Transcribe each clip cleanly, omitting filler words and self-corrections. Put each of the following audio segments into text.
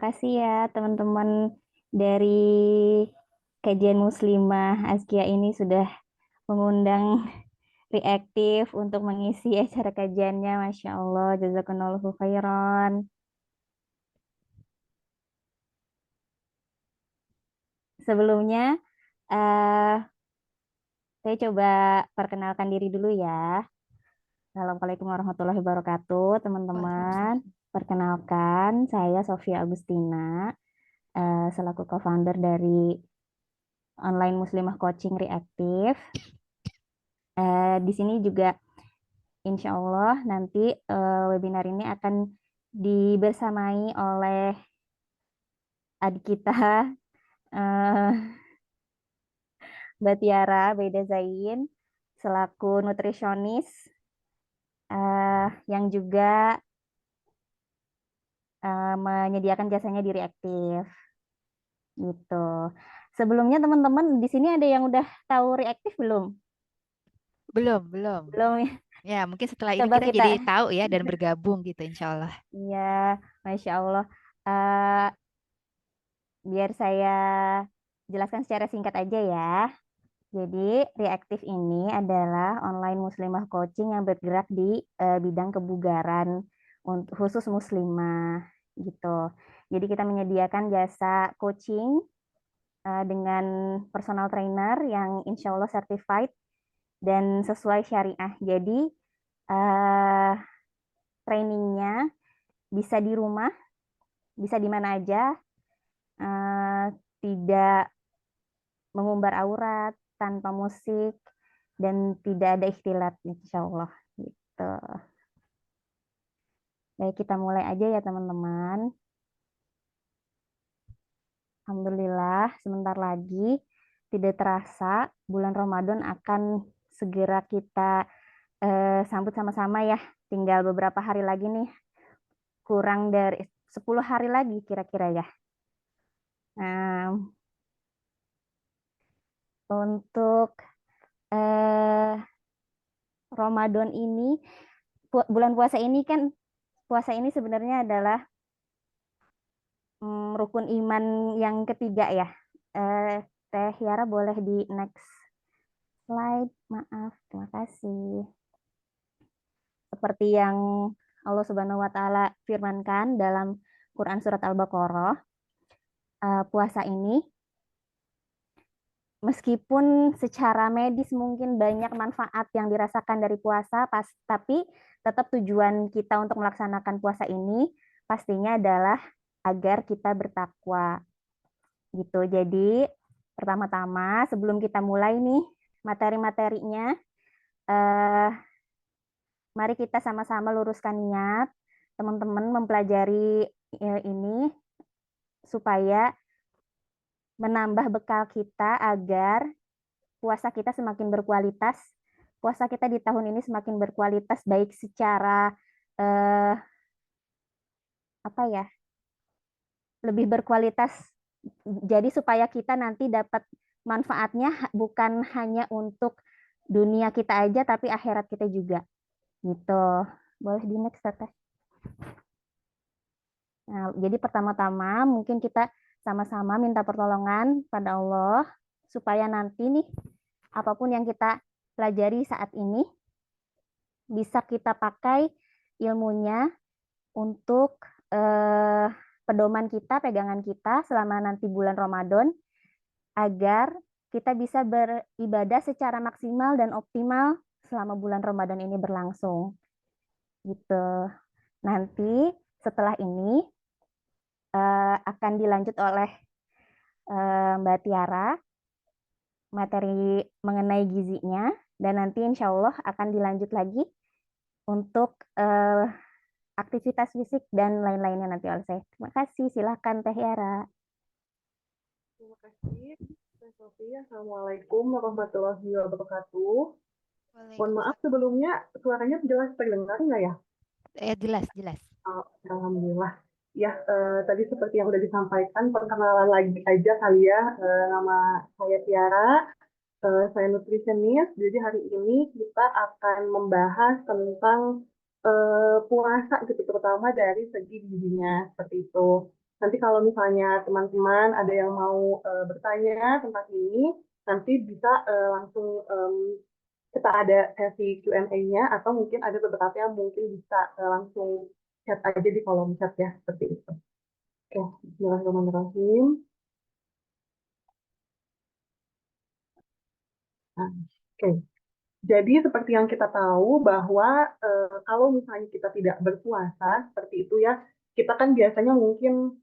Kasih ya teman-teman dari kajian Muslimah Azkia ini sudah mengundang reaktif untuk mengisi acara kajiannya. Masya Allah, jazakumullahu khairan. Sebelumnya, eh saya coba perkenalkan diri dulu ya. Assalamualaikum warahmatullahi wabarakatuh, teman-teman. Waalaikumsalam. Perkenalkan, saya Sofia Agustina, selaku co-founder dari Online Muslimah Coaching Reaktif. Di sini juga insya Allah nanti webinar ini akan dibersamai oleh adik kita eh, Mbak Tiara Beda Zain selaku nutrisionis yang juga menyediakan jasanya di Reaktif gitu. Sebelumnya teman-teman di sini ada yang udah tahu Reaktif belum? Belum, belum. Belum ya. Ya, mungkin setelah ini Coba kita kita, jadi tahu ya dan bergabung gitu, insya Allah. ya, Masya Allah. Eh, Biar saya jelaskan secara singkat aja ya. Jadi, Reaktif ini adalah online muslimah coaching yang bergerak di bidang kebugaran untuk khusus muslimah gitu. Jadi kita menyediakan jasa coaching dengan personal trainer yang insya Allah certified dan sesuai syariah. Jadi eh, trainingnya bisa di rumah, bisa di mana aja, eh, tidak mengumbar aurat, tanpa musik, dan tidak ada ikhtilat, insya Allah. Gitu. Baik, kita mulai aja ya teman-teman. Alhamdulillah, sebentar lagi, tidak terasa, bulan Ramadan akan segera kita sambut sama-sama ya. Tinggal beberapa hari lagi nih, kurang dari 10 hari lagi kira-kira ya. Nah, untuk eh, Ramadan ini, bulan puasa ini kan, puasa ini sebenarnya adalah rukun iman yang ketiga ya. Eh, Teh Yara boleh di next slide. Maaf, terima kasih. Seperti yang Allah Subhanahu wa taala firmankan dalam Quran surat Al-Baqarah, puasa ini meskipun secara medis mungkin banyak manfaat yang dirasakan dari puasa, tapi tetap tujuan kita untuk melaksanakan puasa ini pastinya adalah agar kita bertakwa gitu. Jadi pertama-tama sebelum kita mulai nih materi-materinya, eh, mari kita sama-sama luruskan niat teman-teman mempelajari ini supaya menambah bekal kita agar puasa kita semakin berkualitas. Puasa kita di tahun ini semakin berkualitas baik secara eh, apa ya, lebih berkualitas. Jadi supaya kita nanti dapat manfaatnya bukan hanya untuk dunia kita aja tapi akhirat kita juga. Gitu. Boleh di next Teteh. Nah, jadi pertama-tama mungkin kita sama-sama minta pertolongan pada Allah supaya nanti nih apapun yang kita pelajari saat ini bisa kita pakai ilmunya untuk eh, pedoman kita, pegangan kita selama nanti bulan Ramadan agar kita bisa beribadah secara maksimal dan optimal selama bulan Ramadan ini berlangsung. Gitu. Nanti setelah ini akan dilanjut oleh Mbak Tiara materi mengenai gizinya dan nanti insya Allah akan dilanjut lagi untuk aktivitas fisik dan lain-lainnya nanti oleh saya. Terima kasih. Silahkan Teh Yara. Terima kasih, Teh Sofi. Assalamualaikum warahmatullahi wabarakatuh. Mohon maaf Waalaikumsalam. sebelumnya, suaranya jelas terdengar nggak ya? Jelas, jelas. Oh, Alhamdulillah. Ya, tadi seperti yang udah disampaikan, perkenalan lagi aja kali ya. Nama saya Tiara, saya nutritionist. Jadi hari ini kita akan membahas tentang puasa gitu, terutama dari segi gizinya, seperti itu. Nanti kalau misalnya teman-teman ada yang mau bertanya tentang ini, nanti bisa langsung kita ada sesi Q&A-nya atau mungkin ada beberapa yang mungkin bisa langsung chat aja di kolom chat ya, seperti itu. Oke, bismillahirrahmanirrahim. Nah, oke. Jadi seperti yang kita tahu bahwa kalau misalnya kita tidak berpuasa seperti itu ya, kita kan biasanya mungkin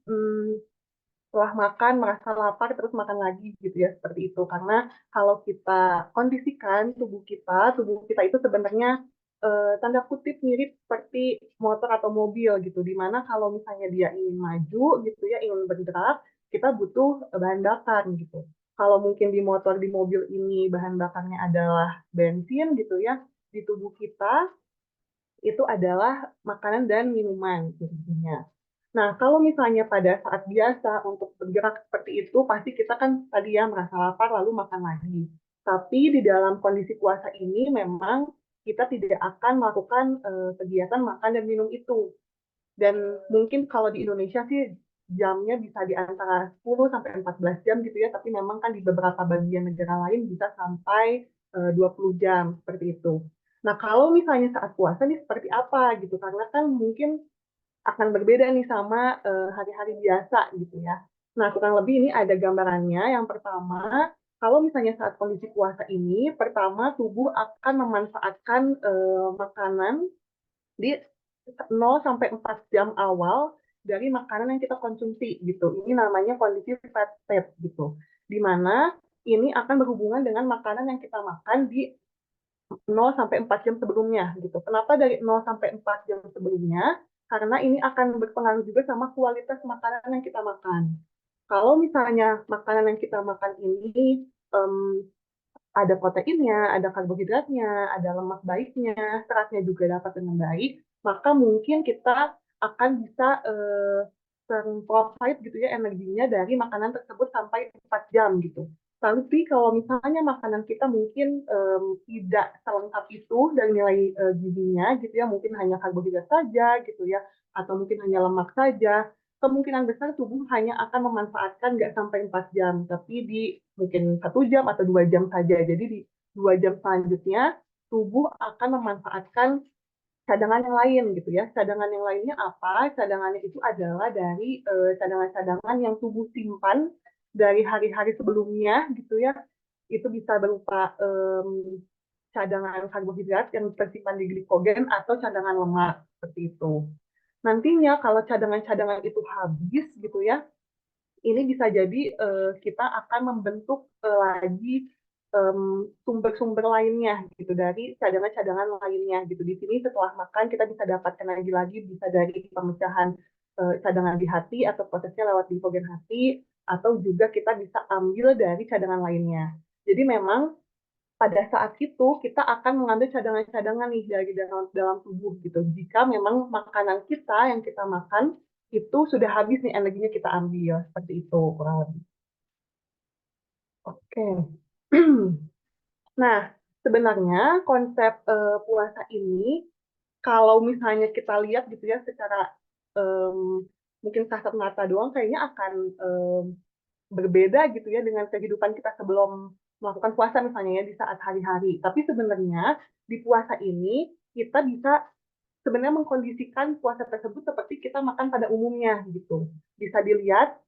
setelah makan merasa lapar terus makan lagi gitu ya seperti itu. Karena kalau kita kondisikan tubuh kita itu sebenarnya tanda kutip mirip seperti motor atau mobil gitu. Dimana kalau misalnya dia ingin maju gitu ya, ingin bergerak, kita butuh bahan bakar gitu. Kalau mungkin di motor, di mobil ini bahan bakarnya adalah bensin gitu ya, di tubuh kita itu adalah makanan dan minuman intinya. Nah, kalau misalnya pada saat biasa untuk bergerak seperti itu, pasti kita kan tadi ya merasa lapar lalu makan lagi. Tapi di dalam kondisi puasa ini memang kita tidak akan melakukan kegiatan makan dan minum itu. Dan mungkin kalau di Indonesia sih jamnya bisa di antara 10 sampai 14 jam gitu ya, tapi memang kan di beberapa bagian negara lain bisa sampai 20 jam seperti itu. Nah, kalau misalnya saat puasa nih seperti apa gitu, karena kan mungkin akan berbeda nih sama hari-hari biasa gitu ya. Nah, kurang lebih ini ada gambarannya. Yang pertama, kalau misalnya saat kondisi puasa ini, pertama tubuh akan memanfaatkan makanan di 0 sampai 4 jam awal dari makanan yang kita konsumsi gitu. Ini namanya kondisi fat state gitu. Di mana ini akan berhubungan dengan makanan yang kita makan di 0 sampai 4 jam sebelumnya gitu. Kenapa dari 0 sampai 4 jam sebelumnya? Karena ini akan berpengaruh juga sama kualitas makanan yang kita makan. Kalau misalnya makanan yang kita makan ini ada proteinnya, ada karbohidratnya, ada lemak baiknya, seratnya juga dapat dengan baik, maka mungkin kita akan bisa provide gitu ya energinya dari makanan tersebut sampai 4 jam gitu. Tapi kalau misalnya makanan kita mungkin tidak selengkap itu dan nilai gizinya gitu ya, mungkin hanya karbohidrat saja gitu ya, atau mungkin hanya lemak saja, kemungkinan besar tubuh hanya akan memanfaatkan nggak sampai 4 jam, tapi di mungkin 1 jam atau 2 jam saja. Jadi di 2 jam selanjutnya, tubuh akan memanfaatkan cadangan yang lain gitu ya. Cadangan yang lainnya apa? Cadangannya itu adalah dari cadangan-cadangan yang tubuh simpan dari hari-hari sebelumnya gitu ya. Itu bisa berupa cadangan karbohidrat yang tersimpan di glikogen atau cadangan lemak seperti itu. Nantinya kalau cadangan-cadangan itu habis gitu ya, ini bisa jadi kita akan membentuk lagi sumber-sumber lainnya gitu dari cadangan-cadangan lainnya gitu. Di sini setelah makan kita bisa dapatkan lagi bisa dari pemecahan cadangan di hati atau prosesnya lewat glikogen hati atau juga kita bisa ambil dari cadangan lainnya. Jadi memang pada saat itu kita akan mengambil cadangan-cadangan nih dari dalam tubuh gitu. Jika memang makanan kita yang kita makan itu sudah habis nih energinya kita ambil seperti itu kurang lebih. Oke. Nah, sebenarnya konsep puasa ini kalau misalnya kita lihat gitu ya secara mungkin kasat mata doang kayaknya akan berbeda gitu ya dengan kehidupan kita sebelum melakukan puasa misalnya ya di saat hari-hari. Tapi sebenarnya di puasa ini kita bisa sebenarnya mengkondisikan puasa tersebut seperti kita makan pada umumnya gitu. Bisa dilihat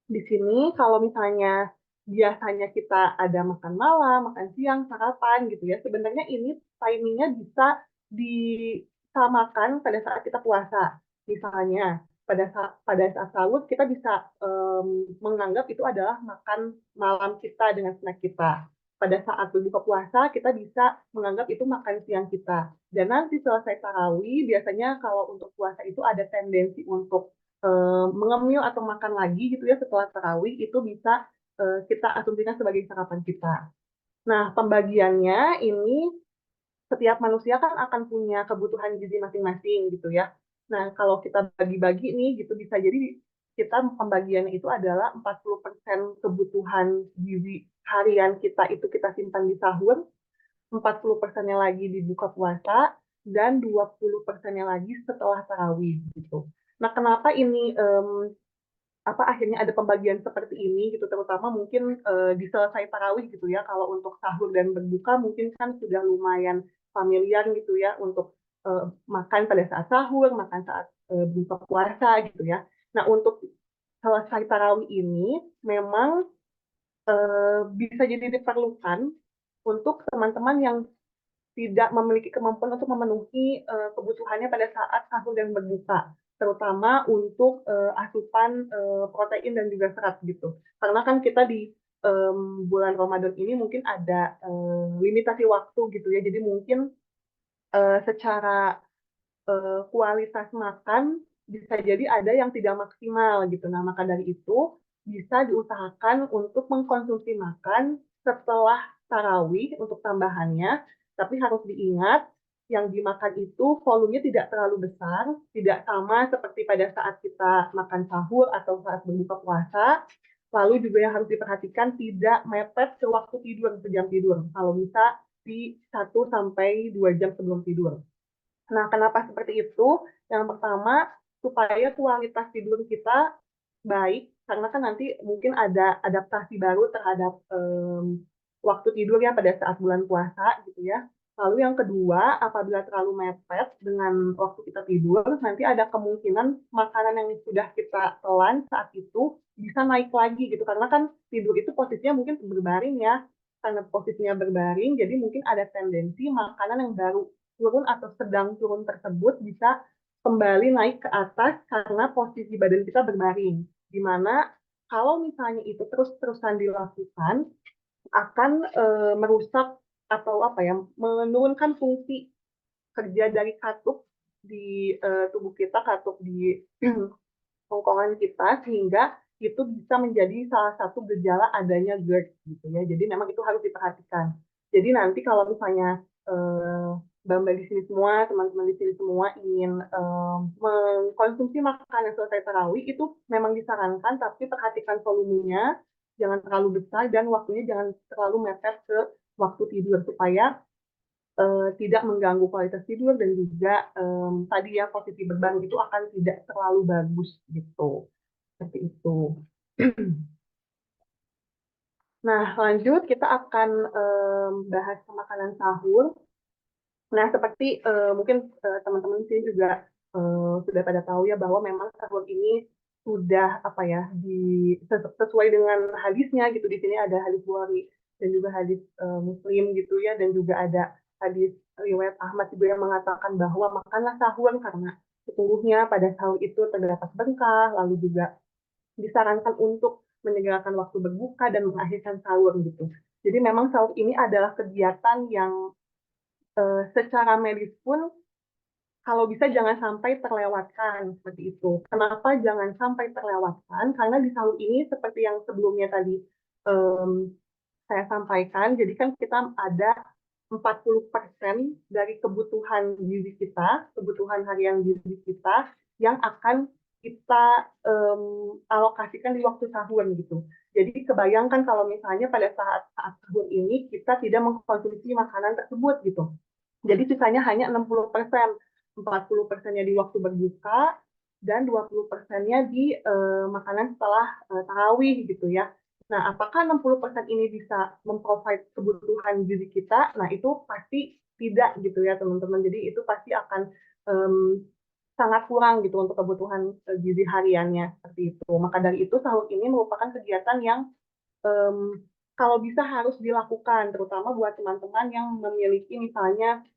di sini kalau misalnya biasanya kita ada makan malam, makan siang, sarapan gitu ya. Sebenarnya ini timingnya bisa disamakan pada saat kita puasa. Misalnya pada saat sahur kita bisa menganggap itu adalah makan malam kita dengan snack kita. Pada saat berbuka puasa kita bisa menganggap itu makan siang kita. Dan nanti selesai tarawih biasanya kalau untuk puasa itu ada tendensi untuk mengemil atau makan lagi gitu ya setelah tarawih itu bisa kita asumsikan sebagai sarapan kita. Nah, pembagiannya ini setiap manusia kan akan punya kebutuhan gizi masing-masing gitu ya. Nah, kalau kita bagi-bagi nih gitu bisa jadi kita pembagiannya itu adalah 40% kebutuhan gizi harian kita itu kita simpan di sahur, 40%-nya lagi di buka puasa, dan 20%-nya lagi setelah tarawih gitu. Nah, kenapa ini akhirnya ada pembagian seperti ini gitu, terutama mungkin di selesai tarawih gitu ya. Kalau untuk sahur dan berbuka mungkin kan sudah lumayan familiar gitu ya untuk makan pada saat sahur, makan saat buka puasa gitu ya. Nah, untuk selesai tarawih ini memang bisa jadi diperlukan untuk teman-teman yang tidak memiliki kemampuan untuk memenuhi kebutuhannya pada saat sahur dan berbuka, terutama untuk asupan protein dan juga serat gitu. Karena kan kita di bulan Ramadan ini mungkin ada limitasi waktu gitu ya, jadi mungkin secara kualitas makan bisa jadi ada yang tidak maksimal gitu. Nah, maka dari itu bisa diusahakan untuk mengkonsumsi makan setelah tarawih untuk tambahannya, tapi harus diingat yang dimakan itu volumenya tidak terlalu besar, tidak sama seperti pada saat kita makan sahur atau saat berbuka puasa. Lalu juga yang harus diperhatikan tidak mepet ke waktu tidur, ke jam tidur. Kalau bisa di 1 sampai 2 jam sebelum tidur. Nah, kenapa seperti itu? Yang pertama, supaya kualitas tidur kita baik, karena kan nanti mungkin ada adaptasi baru terhadap waktu tidur ya pada saat bulan puasa gitu ya. Lalu yang kedua, apabila terlalu mepet dengan waktu kita tidur, nanti ada kemungkinan makanan yang sudah kita telan saat itu bisa naik lagi gitu. Karena kan tidur itu posisinya mungkin berbaring ya. Karena posisinya berbaring, jadi mungkin ada tendensi makanan yang baru turun atau sedang turun tersebut bisa kembali naik ke atas karena posisi badan kita berbaring. Di mana kalau misalnya itu terus-terusan dilakukan akan merusak atau apa ya, menurunkan fungsi kerja dari katup di tubuh kita, katup di bongkongan kita, sehingga itu bisa menjadi salah satu gejala adanya GERD gitu ya. Jadi memang itu harus diperhatikan. Jadi nanti kalau misalnya Mbak-mbak di sini semua, teman-teman di sini semua ingin mengkonsumsi makanan selesai tarawih, itu memang disarankan, tapi perhatikan volumenya, jangan terlalu besar, dan waktunya jangan terlalu mepet ke waktu tidur, supaya tidak mengganggu kualitas tidur, dan juga tadi ya posisi beban itu akan tidak terlalu bagus gitu. Seperti itu. Nah, lanjut kita akan bahas makanan sahur. Nah, seperti mungkin teman-teman di sini juga sudah pada tahu ya bahwa memang sahur ini sudah apa ya sesuai dengan hadisnya gitu. Di sini ada hadis Bukhari dan juga hadis Muslim gitu ya, dan juga ada hadis riwayat Ahmad juga yang mengatakan bahwa makanlah sahur karena sesungguhnya pada sahur itu terdapat berkah, lalu juga disarankan untuk menyegerakan waktu berbuka dan mengakhirkan sahur gitu. Jadi memang sahur ini adalah kegiatan yang secara medis pun kalau bisa jangan sampai terlewatkan seperti itu. Kenapa jangan sampai terlewatkan? Karena di sahur ini seperti yang sebelumnya tadi um, saya sampaikan, jadi kan kita ada 40% dari kebutuhan gizi kita, kebutuhan harian gizi kita yang akan kita alokasikan di waktu sahur gitu. Jadi kebayangkan kalau misalnya pada saat sahur ini kita tidak mengkonsumsi makanan tersebut gitu. Jadi sisanya hanya 60%, 40%-nya di waktu berbuka dan 20%-nya di makanan setelah tarawih gitu ya. Nah, apakah 60% ini bisa memprovide kebutuhan gizi kita? Nah, itu pasti tidak gitu ya, teman-teman. Jadi itu pasti akan sangat kurang gitu untuk kebutuhan gizi hariannya seperti itu. Maka dari itu sahur ini merupakan kegiatan yang kalau bisa harus dilakukan, terutama buat teman-teman yang memiliki misalnya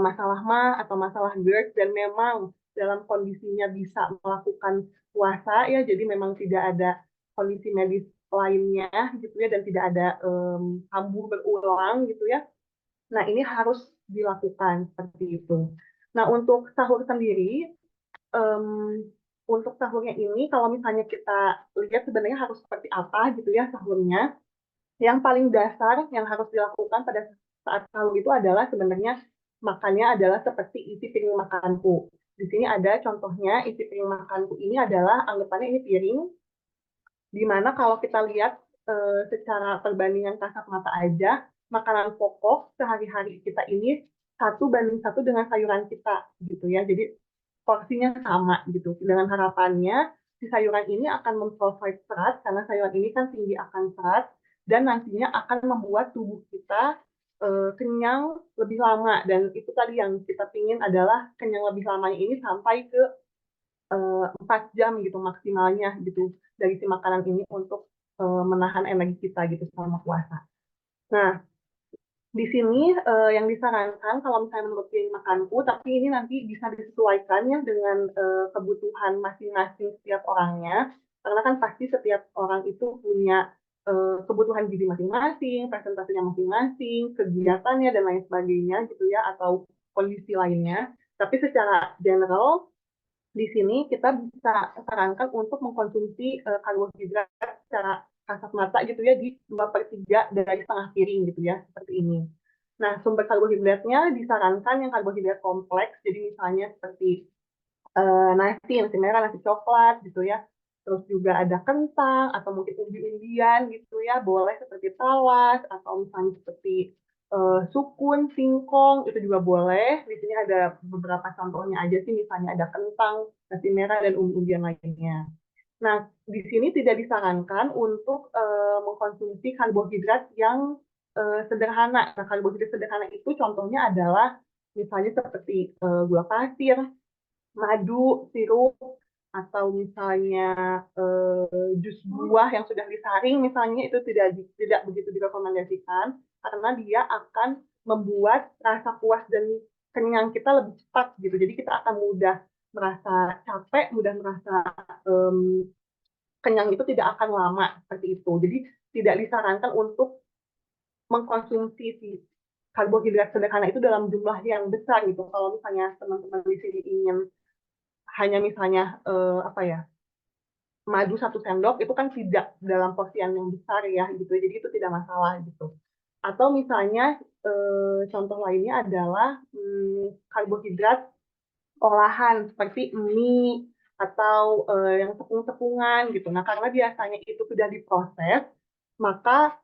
masalah mah atau masalah GERD dan memang dalam kondisinya bisa melakukan puasa ya, jadi memang tidak ada kondisi medis lainnya gitu ya, dan tidak ada kambuh berulang gitu ya. Nah, ini harus dilakukan seperti itu. Nah, untuk sahur sendiri, untuk sahurnya ini kalau misalnya kita lihat sebenarnya harus seperti apa gitu ya sahurnya. Yang paling dasar yang harus dilakukan pada saat sahur itu adalah sebenarnya makannya adalah seperti isi piring makanku. Di sini ada contohnya, isi piring makanku ini adalah anggapannya ini piring, di mana kalau kita lihat secara perbandingan kasat mata aja, makanan pokok sehari-hari kita ini 1:1 dengan sayuran kita gitu ya. Jadi porsinya sama gitu. Dengan harapannya si sayuran ini akan memprovide serat, karena sayuran ini kan tinggi akan serat, dan nantinya akan membuat tubuh kita kenyang lebih lama. Dan itu tadi yang kita pingin adalah kenyang lebih lamanya ini sampai ke 4 jam gitu maksimalnya gitu dari si makanan ini untuk menahan energi kita gitu selama puasa. Nah, di sini yang disarankan kalau misalnya menurut piring makanku, tapi ini nanti bisa disesuaikan ya dengan kebutuhan masing-masing setiap orangnya, karena kan pasti setiap orang itu punya kebutuhan gizi masing-masing, presentasinya masing-masing, kegiatannya dan lain sebagainya gitu ya, atau kondisi lainnya. Tapi secara general di sini kita bisa sarankan untuk mengkonsumsi karbohidrat secara kasat mata gitu ya di 2/3 dari setengah piring gitu ya, seperti ini. Nah, sumber karbohidratnya disarankan yang karbohidrat kompleks, jadi misalnya seperti nasi merah, nasi coklat gitu ya. Terus juga ada kentang atau mungkin umbi-umbian gitu ya, boleh seperti tawas atau misalnya seperti sukun, singkong itu juga boleh. Di sini ada beberapa contohnya aja sih, misalnya ada kentang, nasi merah dan umbi-umbian lainnya. Nah, di sini tidak disarankan untuk mengkonsumsi karbohidrat yang sederhana. Nah, karbohidrat sederhana itu contohnya adalah misalnya seperti gula pasir, madu, sirup, atau misalnya jus buah yang sudah disaring misalnya itu tidak begitu direkomendasikan karena dia akan membuat rasa puas dan kenyang kita lebih cepat gitu. Jadi kita akan mudah merasa capek, mudah merasa kenyang itu tidak akan lama seperti itu. Jadi tidak disarankan untuk mengkonsumsi si karbohidrat sederhana itu dalam jumlah yang besar gitu. Kalau misalnya teman-teman di sini ingin hanya misalnya apa ya, madu 1 sendok itu kan tidak dalam porsian yang besar ya gitu, jadi itu tidak masalah gitu. Atau misalnya contoh lainnya adalah karbohidrat olahan seperti mie atau yang tepung-tepungan gitu. Nah, karena biasanya itu sudah diproses, maka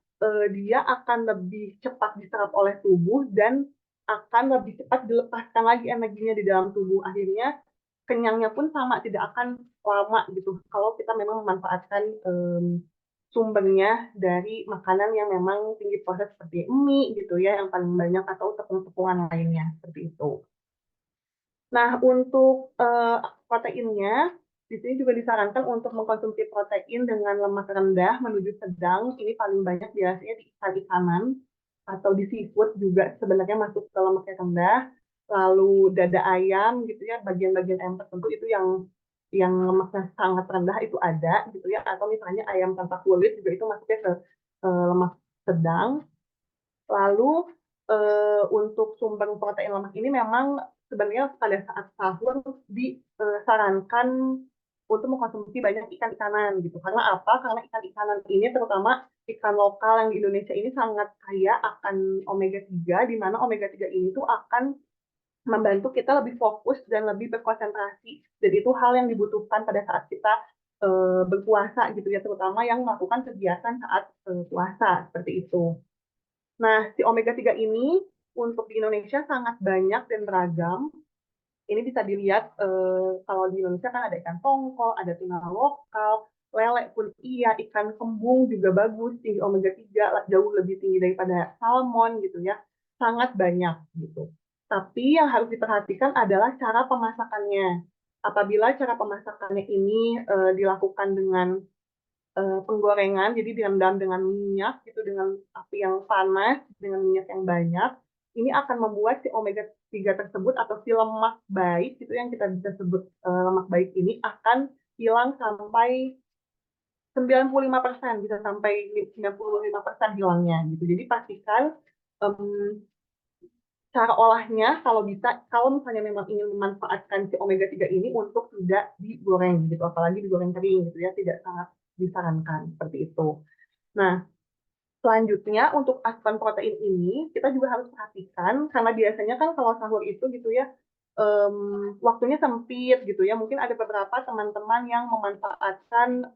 dia akan lebih cepat diserap oleh tubuh dan akan lebih cepat dilepaskan lagi energinya di dalam tubuh. Akhirnya kenyangnya pun sama, tidak akan lama gitu. Kalau kita memang memanfaatkan sumbernya dari makanan yang memang tinggi proses seperti mie gitu ya, yang paling banyak atau tepung-tepungan lainnya seperti itu. Nah, untuk proteinnya, di sini juga disarankan untuk mengkonsumsi protein dengan lemak rendah menuju sedang. Ini paling banyak biasanya di ikan-ikanan atau di seafood juga sebenarnya masuk ke lemaknya rendah. Lalu dada ayam gitu ya, bagian-bagian ayam tertentu itu yang lemaknya sangat rendah itu ada gitu ya. Atau misalnya ayam tanpa kulit juga itu masuknya ke lemak sedang. Lalu untuk sumber protein lemak ini memang sebenarnya pada saat sahur disarankan untuk mengkonsumsi banyak ikan-ikanan gitu. Karena apa? Karena ikan-ikanan ini terutama ikan lokal yang di Indonesia ini sangat kaya akan omega 3, di mana omega 3 ini tuh akan membantu kita lebih fokus dan lebih berkonsentrasi. Dan itu hal yang dibutuhkan pada saat kita berpuasa gitu ya, terutama yang melakukan kegiatan saat puasa seperti itu. Nah, si omega 3 ini untuk di Indonesia sangat banyak dan beragam. Ini bisa dilihat kalau di Indonesia kan ada ikan tongkol, ada tuna lokal, lele pun iya, ikan kembung juga bagus, tinggi omega 3 jauh lebih tinggi daripada salmon gitu ya. Sangat banyak gitu. Tapi yang harus diperhatikan adalah cara pemasakannya. Apabila cara pemasakannya ini dilakukan dengan penggorengan, jadi direndam dengan minyak gitu, dengan api yang panas, dengan minyak yang banyak, ini akan membuat si omega 3 tersebut atau si lemak baik itu yang kita bisa sebut lemak baik ini akan hilang sampai 95%, bisa sampai 95% hilangnya gitu. Jadi pastikan cara olahnya kalau bisa, kalau misalnya memang ingin memanfaatkan si omega 3 ini untuk tidak digoreng gitu, apalagi digoreng kering gitu ya, tidak sangat disarankan seperti itu. Nah, selanjutnya untuk asupan protein ini kita juga harus perhatikan karena biasanya kan kalau sahur itu gitu ya waktunya sempit gitu ya. Mungkin ada beberapa teman-teman yang memanfaatkan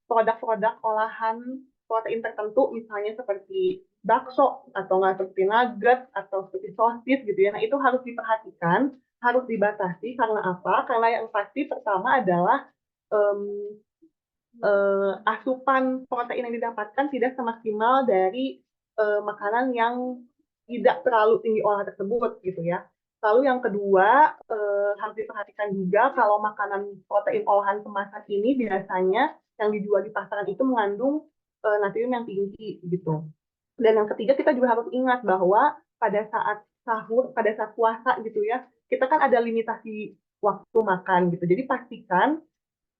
produk-produk olahan protein tertentu misalnya seperti bakso atau nggak seperti nugget atau seperti sosis gitu ya. Nah, itu harus diperhatikan, harus dibatasi karena apa? Karena yang pasti pertama adalah em, asupan protein yang didapatkan tidak semaksimal dari makanan yang tidak terlalu tinggi olahan tersebut gitu ya. Lalu yang kedua, harus diperhatikan juga kalau makanan protein olahan kemasan ini biasanya yang dijual di pasaran itu mengandung natrium yang tinggi gitu. Dan yang ketiga, kita juga harus ingat bahwa pada saat sahur, pada saat puasa gitu ya, kita kan ada limitasi waktu makan gitu. Jadi pastikan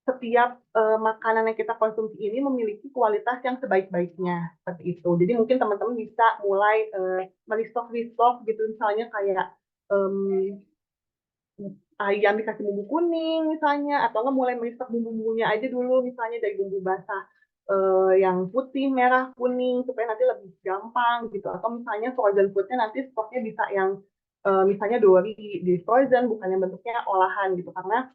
setiap makanan yang kita konsumsi ini memiliki kualitas yang sebaik-baiknya seperti itu. Jadi mungkin teman-teman bisa mulai merestock gitu, misalnya kayak um, ayam dikasih bumbu kuning misalnya, atau nggak mulai merestock bumbu-bumbunya aja dulu, misalnya dari bumbu basah yang putih, merah, kuning, supaya nanti lebih gampang gitu. Atau misalnya frozen foodnya nanti stoknya bisa yang misalnya dori di frozen, bukan yang bentuknya olahan gitu. Karena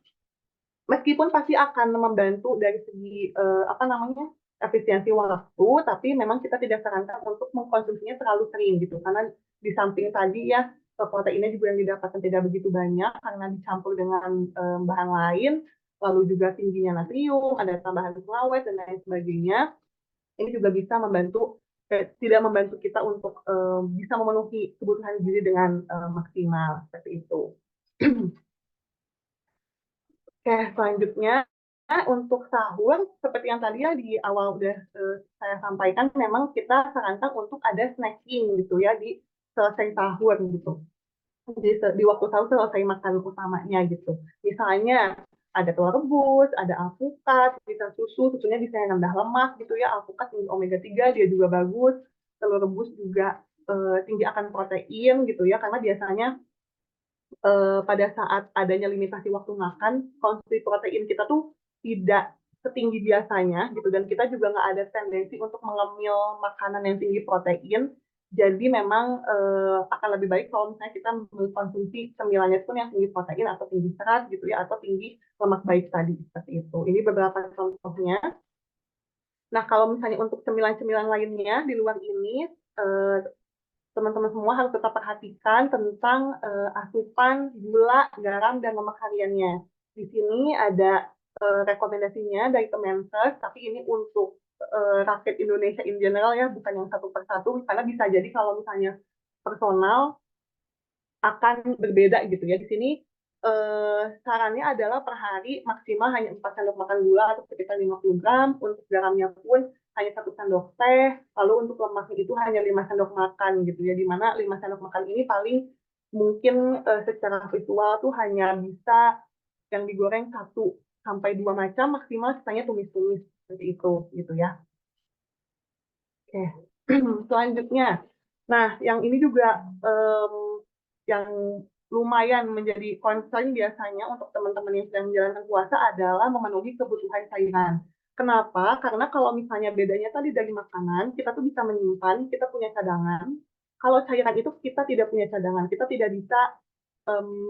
meskipun pasti akan membantu dari segi apa namanya efisiensi waktu, tapi memang kita tidak sarankan untuk mengkonsumsinya terlalu sering gitu, karena di samping tadi ya proteinnya juga yang didapatkan tidak begitu banyak karena dicampur dengan bahan lain, lalu juga tingginya natrium, ada tambahan pengawet dan lain sebagainya. Ini juga bisa membantu tidak membantu kita untuk bisa memenuhi kebutuhan gizi dengan maksimal seperti itu. Oke, selanjutnya untuk sahur, seperti yang tadi ya di awal udah saya sampaikan, memang kita sarankan untuk ada snacking gitu ya di selesai sahur gitu. Di waktu sahur selesai makan utamanya gitu. Misalnya ada telur rebus, ada alpukat, bisa susunya bisa yang rendah lemak gitu ya. Alpukat tinggi omega 3 dia juga bagus. Telur rebus juga tinggi akan protein gitu ya, karena biasanya pada saat adanya limitasi waktu makan, konsumsi protein kita tuh tidak setinggi biasanya gitu, dan kita juga nggak ada tendensi untuk mengemil makanan yang tinggi protein. Jadi memang akan lebih baik kalau misalnya kita mengkonsumsi cemilannya pun yang tinggi protein atau tinggi serat gitu ya, atau tinggi lemak baik tadi seperti itu. Ini beberapa contohnya. Nah, kalau misalnya untuk cemilan-cemilan lainnya di luar ini, teman-teman semua harus tetap perhatikan tentang asupan gula, garam, dan lemak hariannya. Di sini ada rekomendasinya dari Kemenkes, tapi ini untuk rakyat Indonesia in general ya, bukan yang satu persatu, karena bisa jadi kalau misalnya personal akan berbeda gitu ya. Di sini sarannya adalah per hari maksimal hanya 4 sendok makan gula atau sekitar 50 gram. Untuk garamnya pun hanya 1 sendok teh. Lalu untuk lemaknya itu hanya 5 sendok makan gitu ya. Dimana 5 sendok makan ini paling mungkin secara visual tuh hanya bisa yang digoreng 1 sampai 2 macam, maksimal sisanya tumis-tumis seperti itu gitu ya. Oke, selanjutnya. Nah, yang ini juga yang lumayan menjadi concern biasanya untuk teman-teman yang sedang menjalankan puasa adalah memenuhi kebutuhan cairan. Kenapa? Karena kalau misalnya bedanya tadi dari makanan, kita tuh bisa menyimpan, kita punya cadangan. Kalau cairan itu kita tidak punya cadangan, kita tidak bisa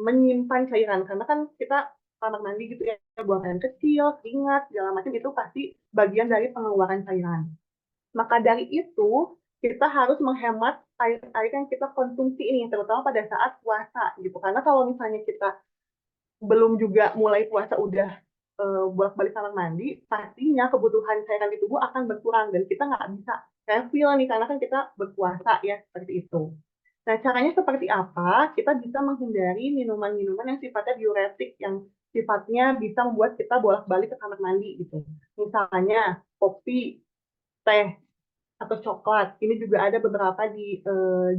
menyimpan cairan, karena kan kita kamar mandi gitu ya, buang air kecil, keringat, segala macam itu pasti bagian dari pengeluaran cairan. Maka dari itu, kita harus menghemat air yang kita konsumsi ini, terutama pada saat puasa gitu. Karena kalau misalnya kita belum juga mulai puasa udah bolak-balik kamar mandi, pastinya kebutuhan cairan di tubuh akan berkurang dan kita nggak bisa refill nih, karena kan kita berpuasa ya, seperti itu. Nah, caranya seperti apa? Kita bisa menghindari minuman-minuman yang sifatnya diuretik, yang sifatnya bisa membuat kita bolak-balik ke kamar mandi gitu. Misalnya kopi, teh, atau coklat. Ini juga ada beberapa di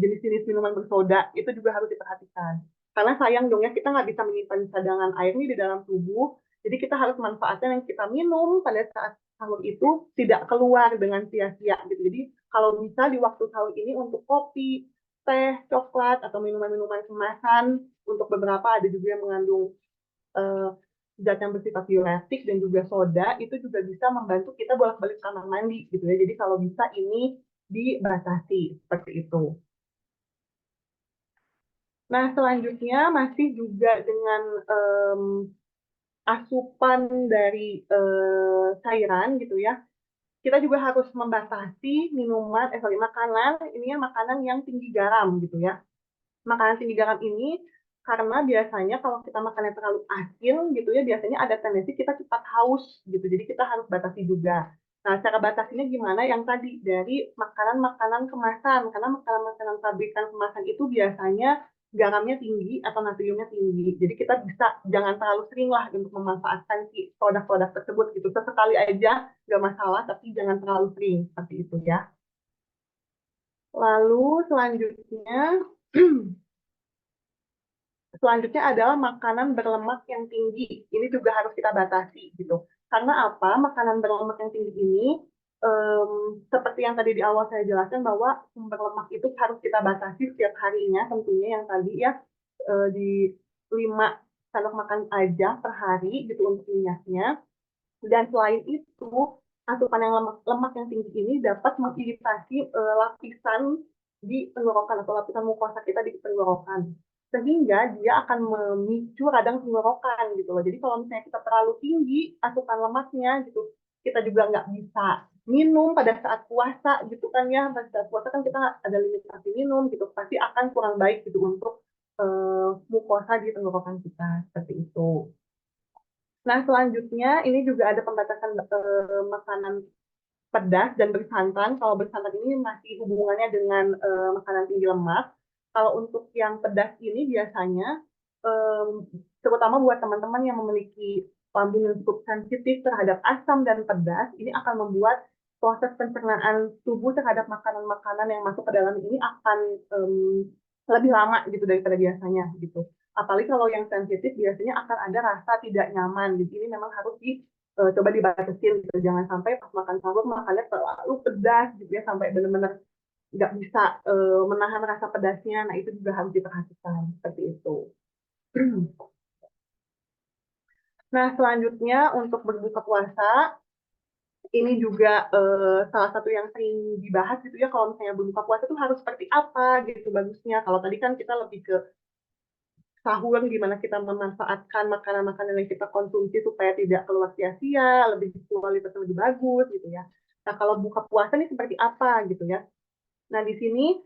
jenis-jenis minuman bersoda. Itu juga harus diperhatikan. Karena sayang dong ya, kita nggak bisa menyimpan cadangan air ini di dalam tubuh. Jadi kita harus manfaatkan yang kita minum pada saat sahur itu tidak keluar dengan sia-sia gitu. Jadi kalau bisa di waktu sahur ini untuk kopi, teh, coklat, atau minuman-minuman kemasan, untuk beberapa ada juga yang mengandung eh, zat yang bersifat diuretik dan juga soda, itu juga bisa membantu kita bolak-balik kamar mandi gitu ya. Jadi kalau bisa ini dibatasi seperti itu. Nah, selanjutnya masih juga dengan asupan dari cairan gitu ya. Kita juga harus membatasi makanan, ini ya makanan yang tinggi garam gitu ya. Makanan tinggi garam ini karena biasanya kalau kita makannya terlalu asin gitu ya, biasanya ada tendensi kita cepat haus gitu. Jadi kita harus batasi juga. Nah, cara batasinya gimana? Yang tadi dari makanan-makanan kemasan, karena makanan-makanan pabrikan kemasan itu biasanya garamnya tinggi atau natriumnya tinggi. Jadi kita bisa jangan terlalu sering lah untuk memanfaatkan si produk-produk tersebut gitu. Sesekali aja nggak masalah, tapi jangan terlalu sering seperti itu ya. Lalu selanjutnya adalah makanan berlemak yang tinggi. Ini juga harus kita batasi gitu. Karena apa? Makanan berlemak yang tinggi ini seperti yang tadi di awal saya jelaskan bahwa sumber lemak itu harus kita batasi setiap harinya, tentunya yang tadi ya di 5 sendok makan aja per hari gitu untuk minyaknya. Dan selain itu, asupan yang lemak yang tinggi ini dapat mengiritasi lapisan di tenggorokan atau lapisan mukosa kita di tenggorokan. Sehingga dia akan memicu radang tenggorokan gitu loh. Jadi kalau misalnya kita terlalu tinggi asupan lemaknya gitu, kita juga nggak bisa minum pada saat puasa gitu kan ya. Pada saat puasa kan kita ada limitasi minum gitu, pasti akan kurang baik gitu untuk mukosa di tenggorokan kita seperti itu. Nah, selanjutnya ini juga ada pembatasan makanan pedas dan bersantan. Kalau bersantan ini masih hubungannya dengan makanan tinggi lemak. Kalau untuk yang pedas ini biasanya, terutama buat teman-teman yang memiliki lambung yang cukup sensitif terhadap asam dan pedas, ini akan membuat proses pencernaan tubuh terhadap makanan-makanan yang masuk ke dalam ini akan lebih lama gitu daripada biasanya gitu. Apalagi kalau yang sensitif biasanya akan ada rasa tidak nyaman. Jadi ini memang harus coba dibatasin gitu. Jangan sampai pas makan sahur makannya terlalu pedas gitu ya sampai benar-benar nggak bisa menahan rasa pedasnya. Nah itu juga harus diperhatikan seperti itu. Nah selanjutnya untuk berbuka puasa ini juga salah satu yang sering dibahas gitu ya kalau misalnya berbuka puasa itu harus seperti apa gitu bagusnya. Kalau tadi kan kita lebih ke sahur gimana kita memanfaatkan makanan-makanan yang kita konsumsi supaya tidak keluar sia-sia, lebih kualitasnya lebih bagus gitu ya. Nah, kalau buka puasa ini seperti apa gitu ya. Nah, di sini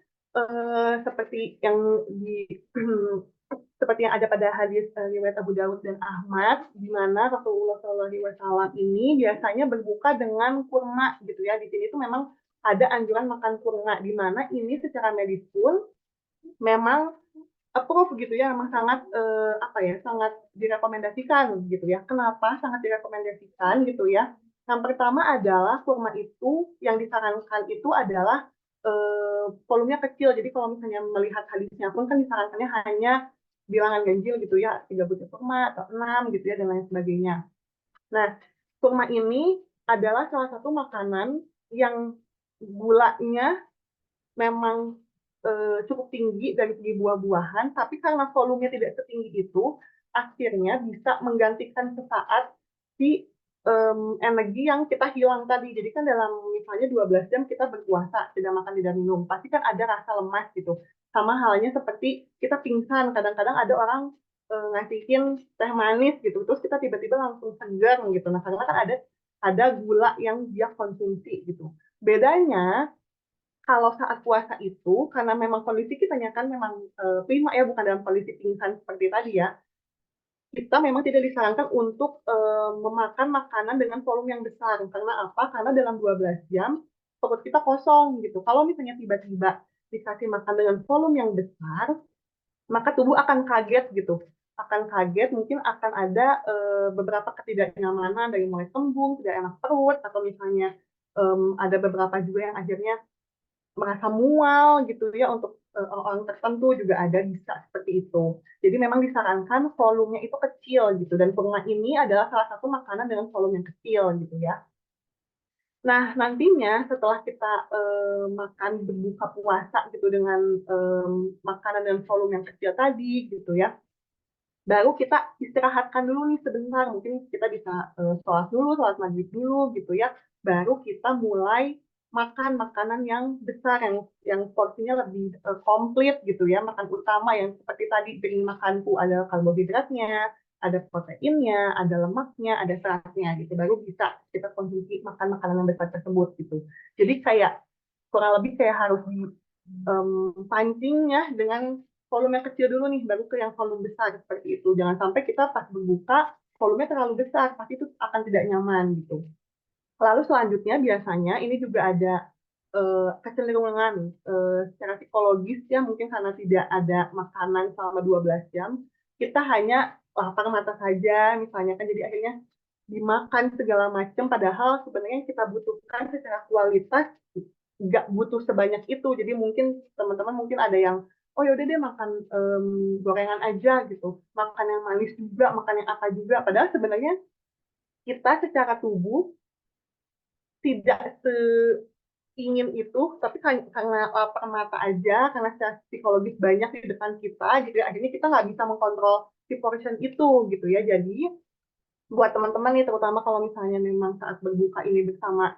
seperti yang seperti yang ada pada hadis riwayat Abu Dawud dan Ahmad, di mana Rasulullah SAW ini biasanya berbuka dengan kurma gitu ya. Di sini itu memang ada anjuran makan kurma, di mana ini secara medis pun memang approve gitu ya, memang sangat sangat direkomendasikan gitu ya. Kenapa sangat direkomendasikan gitu ya? Yang pertama adalah kurma itu yang disarankan itu adalah volumenya kecil. Jadi kalau misalnya melihat hadisnya pun kan disarankannya hanya bilangan ganjil gitu ya, 3 butir kurma atau 6 gitu ya dan lain sebagainya. Nah, kurma ini adalah salah satu makanan yang gulanya memang cukup tinggi dari segi buah-buahan, tapi karena volumenya tidak setinggi itu, akhirnya bisa menggantikan sesaat si energi yang kita hilang tadi. Jadi kan dalam misalnya 12 jam kita berpuasa, tidak makan, tidak minum, pasti kan ada rasa lemas gitu. Sama halnya seperti kita pingsan, kadang-kadang ada orang ngasihin teh manis gitu, terus kita tiba-tiba langsung segar gitu. Nah, karena kan ada gula yang dia konsumsi gitu. Bedanya kalau saat puasa itu, karena memang kondisi kitanya kan memang prima ya, bukan dalam kondisi pingsan seperti tadi ya, kita memang tidak disarankan untuk memakan makanan dengan volume yang besar. Karena apa? Karena dalam 12 jam, perut kita kosong gitu. Kalau misalnya tiba-tiba dikasih makan dengan volume yang besar, maka tubuh akan kaget gitu. Akan kaget, mungkin akan ada beberapa ketidaknyamanan dari mulai kembung, tidak enak perut, atau misalnya ada beberapa juga yang akhirnya merasa mual gitu ya untuk orang tertentu juga ada bisa seperti itu. Jadi memang disarankan volumenya itu kecil gitu dan kurma ini adalah salah satu makanan dengan volume yang kecil gitu ya. Nah, nantinya setelah kita makan berbuka puasa gitu dengan makanan dengan volume yang kecil tadi gitu ya, baru kita istirahatkan dulu nih sebentar. Mungkin kita bisa sholat dulu, sholat maghrib dulu gitu ya. Baru kita mulai makan makanan yang besar, yang porsinya lebih komplit gitu ya. Makan utama yang seperti tadi piring makanku ada karbohidratnya, ada proteinnya, ada lemaknya, ada seratnya gitu. Baru bisa kita konsumsi makan makanan yang besar tersebut gitu. Jadi kayak kurang lebih kayak harus dipancing ya dengan volume yang kecil dulu nih, baru ke yang volume besar seperti itu. Jangan sampai kita pas berbuka volumenya terlalu besar, pasti itu akan tidak nyaman gitu. Lalu selanjutnya biasanya ini juga ada kecenderungan secara psikologis ya, mungkin karena tidak ada makanan selama 12 jam, kita hanya lapar mata saja misalnya kan, jadi akhirnya dimakan segala macam, padahal sebenarnya yang kita butuhkan secara kualitas nggak butuh sebanyak itu. Jadi mungkin teman-teman mungkin ada yang oh yaudah deh makan gorengan aja gitu, makan yang manis juga, makan yang apa juga, padahal sebenarnya kita secara tubuh tidak seingin itu, tapi karena lapar mata aja, karena secara psikologis banyak di depan kita, jadi akhirnya kita nggak bisa mengkontrol si portion itu gitu ya. Jadi buat teman-teman nih, terutama kalau misalnya memang saat berbuka ini bersama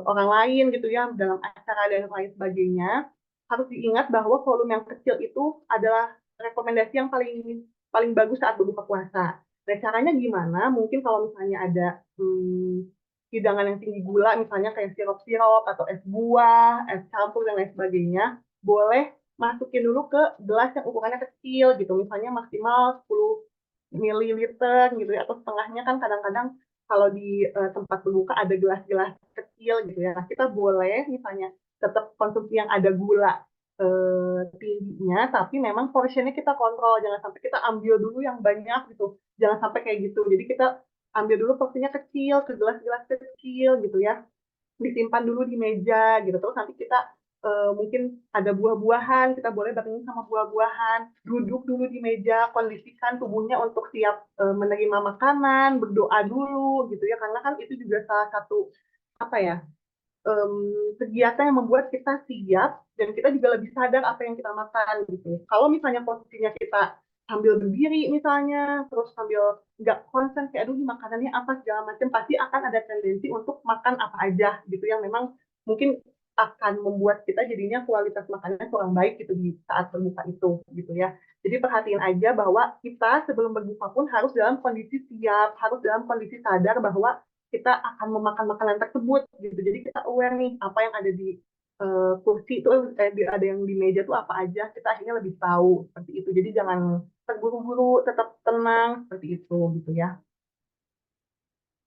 orang lain gitu ya, dalam acara dan lain sebagainya, harus diingat bahwa volume yang kecil itu adalah rekomendasi yang paling paling bagus saat berbuka puasa. Nah, caranya gimana? Mungkin kalau misalnya ada hidangan yang tinggi gula, misalnya kayak sirup-sirup atau es buah, es campur dan lain sebagainya, boleh masukin dulu ke gelas yang ukurannya kecil gitu, misalnya maksimal 10 mililiter gitu ya, atau setengahnya kan kadang-kadang kalau di tempat berbuka ada gelas-gelas kecil gitu ya. Nah, kita boleh misalnya tetap konsumsi yang ada gula tingginya, tapi memang portionnya kita kontrol, jangan sampai kita ambil dulu yang banyak gitu, jangan sampai kayak gitu. Jadi kita ambil dulu porsinya kecil ke gelas-gelas kecil gitu ya, disimpan dulu di meja gitu, terus nanti kita mungkin ada buah-buahan, kita boleh barengin sama buah-buahan, duduk dulu di meja, kondisikan tubuhnya untuk siap menerima makanan, berdoa dulu gitu ya, karena kan itu juga salah satu apa ya, kegiatan yang membuat kita siap dan kita juga lebih sadar apa yang kita makan gitu. Kalau misalnya posisinya kita sambil berdiri misalnya, terus sambil nggak konsen kayak aduh ini makanannya apa segala macam, pasti akan ada tendensi untuk makan apa aja gitu yang memang mungkin akan membuat kita jadinya kualitas makanannya kurang baik gitu di saat berbuka itu gitu ya. Jadi perhatiin aja bahwa kita sebelum berbuka pun harus dalam kondisi siap, harus dalam kondisi sadar bahwa kita akan memakan makanan tersebut gitu. Jadi kita aware nih apa yang ada di kursi itu, ada yang di meja tuh apa aja, kita akhirnya lebih tahu seperti itu. Jadi jangan terburu-buru, tetap tenang seperti itu gitu ya.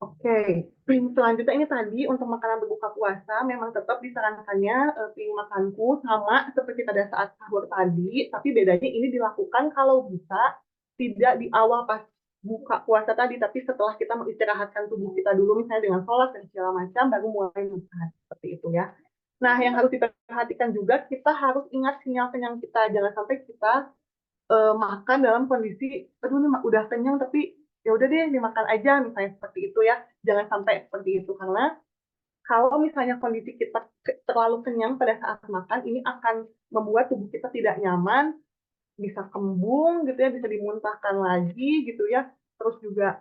Oke, selanjutnya ini tadi untuk makanan berbuka puasa memang tetap disarankannya piring makanku sama seperti pada saat sahur tadi, tapi bedanya ini dilakukan kalau bisa tidak di awal pas buka puasa tadi, tapi setelah kita mengistirahatkan tubuh kita dulu, misalnya dengan sholat dan segala macam, baru mulai makan seperti itu ya. Nah, yang harus diperhatikan juga, kita harus ingat sinyal kenyang kita, jangan sampai kita makan dalam kondisi aduh ini udah kenyang tapi ya udah deh dimakan aja misalnya seperti itu ya, jangan sampai seperti itu, karena kalau misalnya kondisi kita terlalu kenyang pada saat makan, ini akan membuat tubuh kita tidak nyaman, bisa kembung gitu ya, bisa dimuntahkan lagi gitu ya, terus juga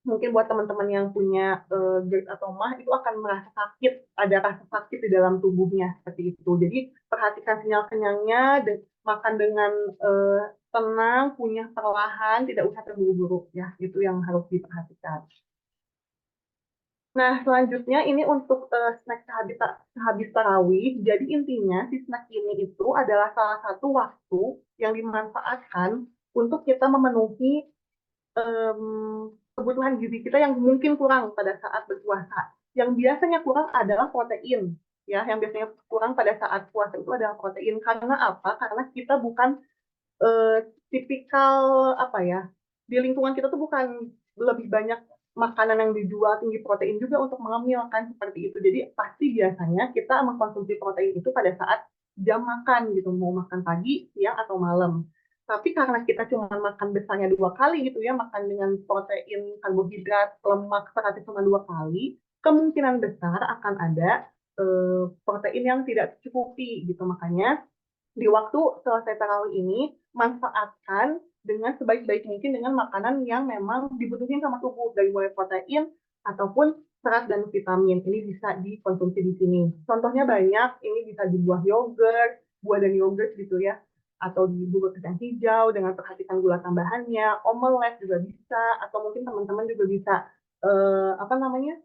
mungkin buat teman-teman yang punya GERD atau MAH itu akan merasa sakit, ada rasa sakit di dalam tubuhnya seperti itu. Jadi perhatikan sinyal kenyangnya dan makan dengan tenang, punya perlahan, tidak usah terburu-buru ya. Itu yang harus diperhatikan. Nah, selanjutnya ini untuk snack sehabis tarawih. Jadi intinya si snack ini itu adalah salah satu waktu yang dimanfaatkan untuk kita memenuhi kebutuhan gizi kita yang mungkin kurang pada saat berpuasa. Yang biasanya kurang adalah protein. Ya, yang biasanya kurang pada saat puasa itu adalah protein. Karena apa? Karena kita bukan tipikal apa ya? Di lingkungan kita tuh bukan lebih banyak makanan yang dijual tinggi protein juga untuk mengemil kan seperti itu. Jadi pasti biasanya kita mengkonsumsi protein itu pada saat jam makan gitu, mau makan pagi, siang atau malam. Tapi karena kita cuma makan besarnya 2 kali gitu ya, makan dengan protein, karbohidrat, lemak, seratnya cuma 2 kali, kemungkinan besar akan ada protein yang tidak tercukupi gitu. Makanya di waktu selesai tarawih ini, manfaatkan dengan sebaik-baik mungkin dengan makanan yang memang dibutuhkan sama tubuh, dari mulai protein ataupun serat dan vitamin. Ini bisa dikonsumsi di sini. Contohnya banyak, ini bisa di buah yogurt, buah dan yogurt gitu ya, atau di bubur kacang hijau dengan perhatikan gula tambahannya, omelet juga bisa, atau mungkin teman-teman juga bisa apa namanya,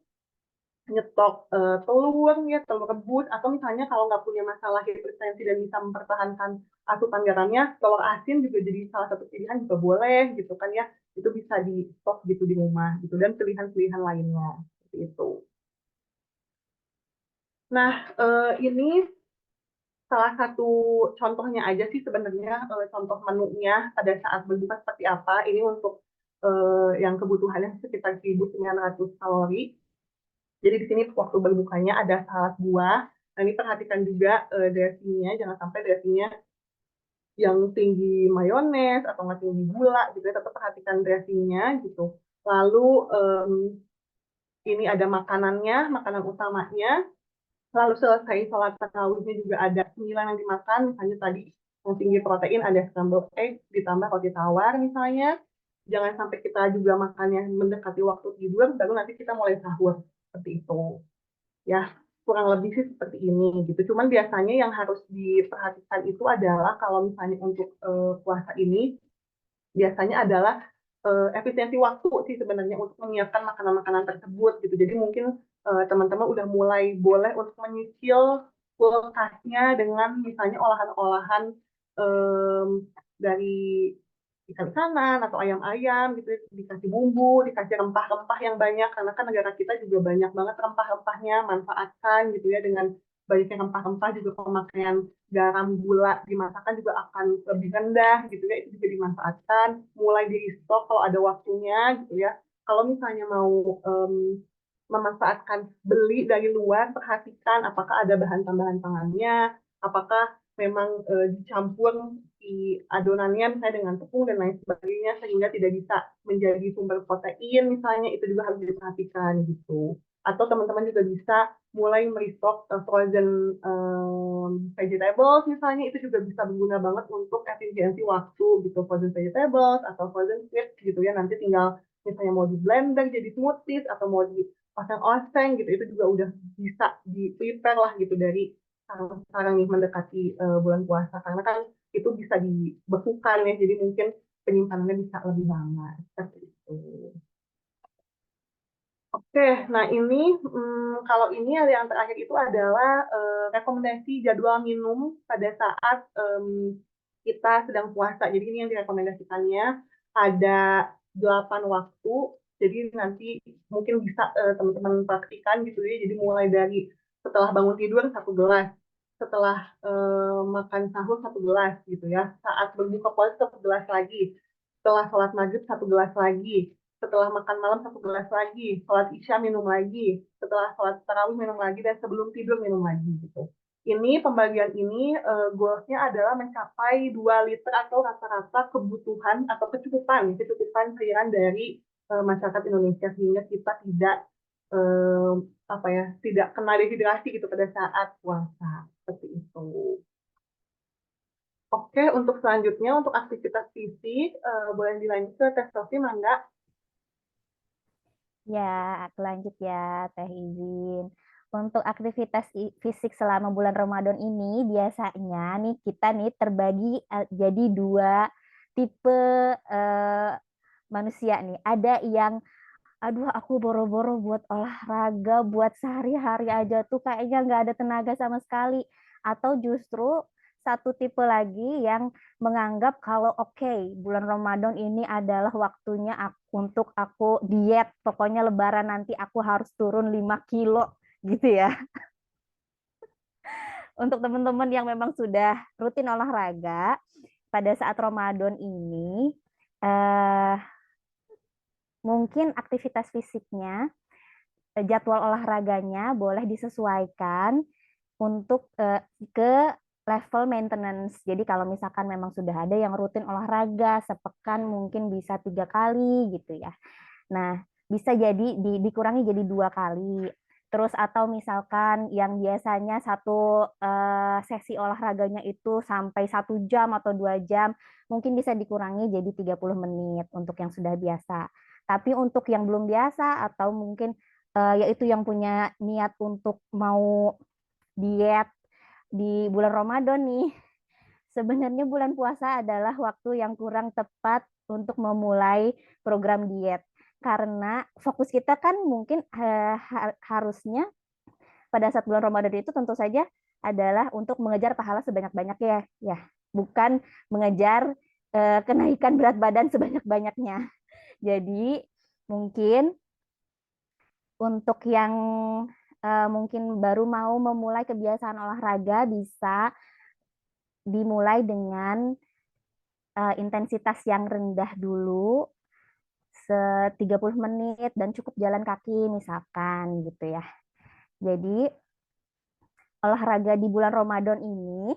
nyetok telur ya, telur rebus, atau misalnya kalau nggak punya masalah hipertensi dan bisa mempertahankan asupan garamnya, telur asin juga jadi salah satu pilihan juga boleh gitu kan ya, itu bisa di stok gitu di rumah gitu, dan pilihan-pilihan lainnya seperti itu. Nah, ini salah satu contohnya aja sih sebenarnya, contoh menunya pada saat berbuka seperti apa. Ini untuk yang kebutuhannya sekitar 1.900 kalori. Jadi di sini waktu berbukanya ada salad buah. Nah, ini perhatikan juga dressingnya, jangan sampai dressingnya yang tinggi mayones atau nggak tinggi gula gitu ya. Tetap perhatikan dressingnya gitu. Lalu ini ada makanannya, makanan utamanya. Lalu selesai sholat tarawihnya juga ada cemilan yang dimakan, misalnya tadi yang tinggi protein ada scrambled egg ditambah roti tawar misalnya. Jangan sampai kita juga makannya mendekati waktu tidur, baru nanti kita mulai sahur seperti itu. Ya, kurang lebih sih seperti ini gitu. Cuman biasanya yang harus diperhatikan itu adalah kalau misalnya untuk puasa ini biasanya adalah efisiensi waktu sih sebenarnya untuk menyiapkan makanan-makanan tersebut gitu. Jadi mungkin teman-teman udah mulai boleh untuk menyicil kulkasnya dengan misalnya olahan-olahan dari ikan-ikanan atau ayam-ayam gitu, dikasih bumbu, dikasih rempah-rempah yang banyak, karena kan negara kita juga banyak banget rempah-rempahnya, manfaatkan gitu ya, dengan banyaknya rempah-rempah juga pemakaian garam, gula di masakan juga akan lebih rendah gitu ya, itu juga dimanfaatkan, mulai di stok kalau ada waktunya gitu ya. Kalau misalnya mau memanfaatkan beli dari luar, perhatikan apakah ada bahan tambahan pangannya, apakah memang dicampur di adonannya misalnya dengan tepung dan lain sebagainya sehingga tidak bisa menjadi sumber protein misalnya, itu juga harus diperhatikan gitu. Atau teman-teman juga bisa mulai merestock frozen vegetables misalnya, itu juga bisa berguna banget untuk efisiensi waktu gitu, frozen vegetables atau frozen fruits gitu ya, nanti tinggal misalnya mau di blender jadi smoothies atau mau di oseng-oseng gitu, itu juga udah bisa di prepare lah gitu dari sekarang nih mendekati bulan puasa, karena kan itu bisa dibekukan ya, jadi mungkin penyimpanannya bisa lebih lama seperti itu. Oke, nah ini kalau ini yang terakhir itu adalah rekomendasi jadwal minum pada saat kita sedang puasa. Jadi ini yang direkomendasikannya ada 8 waktu. Jadi nanti mungkin bisa teman-teman praktikan gitu ya. Jadi mulai dari setelah bangun tidur 1 gelas, setelah makan sahur 1 gelas gitu ya. Saat berbuka puasa 1 gelas lagi, setelah sholat maghrib 1 gelas lagi, setelah makan malam 1 gelas lagi, sholat isya minum lagi, setelah sholat tarawih minum lagi, dan sebelum tidur minum lagi gitu. Ini pembagian ini goalsnya adalah mencapai 2 liter atau rata-rata kebutuhan atau kecukupan cairan dari masyarakat Indonesia, sehingga kita tidak eh, apa ya, tidak kena dehidrasi gitu pada saat puasa seperti itu. Oke, untuk selanjutnya untuk aktivitas fisik boleh dilanjut ke Teh Sofi, Mangga. Ya, aku lanjut ya, Teh izin. Untuk aktivitas fisik selama bulan Ramadan ini, biasanya nih kita nih terbagi jadi 2 tipe eh, manusia nih. Ada yang, aduh aku boro-boro buat olahraga, buat sehari-hari aja tuh kayaknya nggak ada tenaga sama sekali. Atau justru satu tipe lagi yang menganggap kalau oke, bulan Ramadan ini adalah waktunya untuk aku diet, pokoknya Lebaran nanti aku harus turun 5 kilo gitu ya. Untuk teman-teman yang memang sudah rutin olahraga, pada saat Ramadan ini eh, mungkin aktivitas fisiknya, jadwal olahraganya boleh disesuaikan untuk ke level maintenance. Jadi kalau misalkan memang sudah ada yang rutin olahraga sepekan mungkin bisa 3 kali gitu ya. Nah, bisa jadi dikurangi jadi 2 kali. Terus atau misalkan yang biasanya satu sesi olahraganya itu sampai 1 jam atau 2 jam, mungkin bisa dikurangi jadi 30 menit untuk yang sudah biasa. Tapi untuk yang belum biasa atau mungkin yaitu yang punya niat untuk mau diet di bulan Ramadan nih, sebenarnya bulan puasa adalah waktu yang kurang tepat untuk memulai program diet. karena fokus kita kan mungkin harusnya pada saat bulan Ramadan itu tentu saja adalah untuk mengejar pahala sebanyak-banyaknya ya, bukan mengejar kenaikan berat badan sebanyak-banyaknya. Jadi mungkin untuk yang mungkin baru mau memulai kebiasaan olahraga bisa dimulai dengan intensitas yang rendah dulu, 30 menit dan cukup jalan kaki misalkan gitu ya. Jadi olahraga di bulan Ramadan ini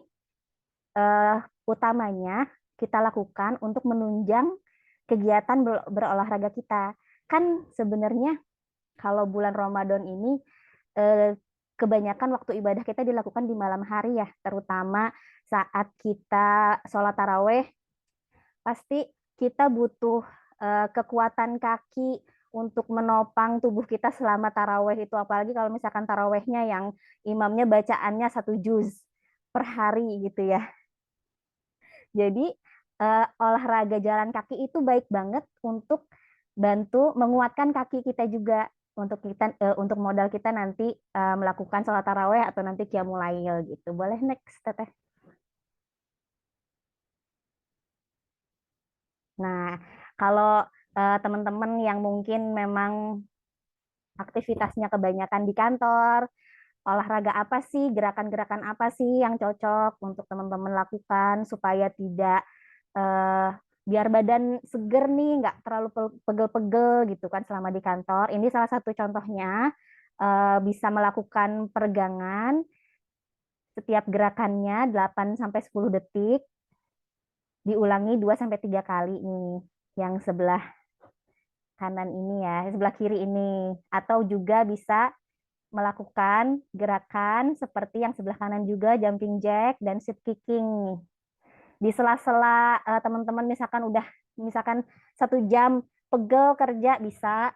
utamanya kita lakukan untuk menunjang kegiatan berolahraga kita. Kan sebenarnya kalau bulan Ramadan ini kebanyakan waktu ibadah kita dilakukan di malam hari ya, terutama saat kita sholat taraweh, pasti kita butuh kekuatan kaki untuk menopang tubuh kita selama taraweh itu, apalagi kalau misalkan tarawehnya yang imamnya bacaannya 1 juz per hari gitu ya. Jadi olahraga jalan kaki itu baik banget untuk bantu menguatkan kaki kita juga, untuk modal kita nanti melakukan sholat taraweh atau nanti qiyamul lail gitu. Boleh next, Teteh. Nah, kalau teman-teman yang mungkin memang aktivitasnya kebanyakan di kantor, olahraga apa sih, gerakan-gerakan apa sih yang cocok untuk teman-teman lakukan supaya tidak biar badan seger nih, nggak terlalu pegel-pegel gitu kan selama di kantor. Ini salah satu contohnya, bisa melakukan peregangan setiap gerakannya 8-10 detik, diulangi 2-3 kali nih, yang sebelah kanan ini ya, sebelah kiri ini. Atau juga bisa melakukan gerakan seperti yang sebelah kanan juga, jumping jack dan sit kicking. Di sela-sela teman-teman misalkan 1 jam pegel kerja, bisa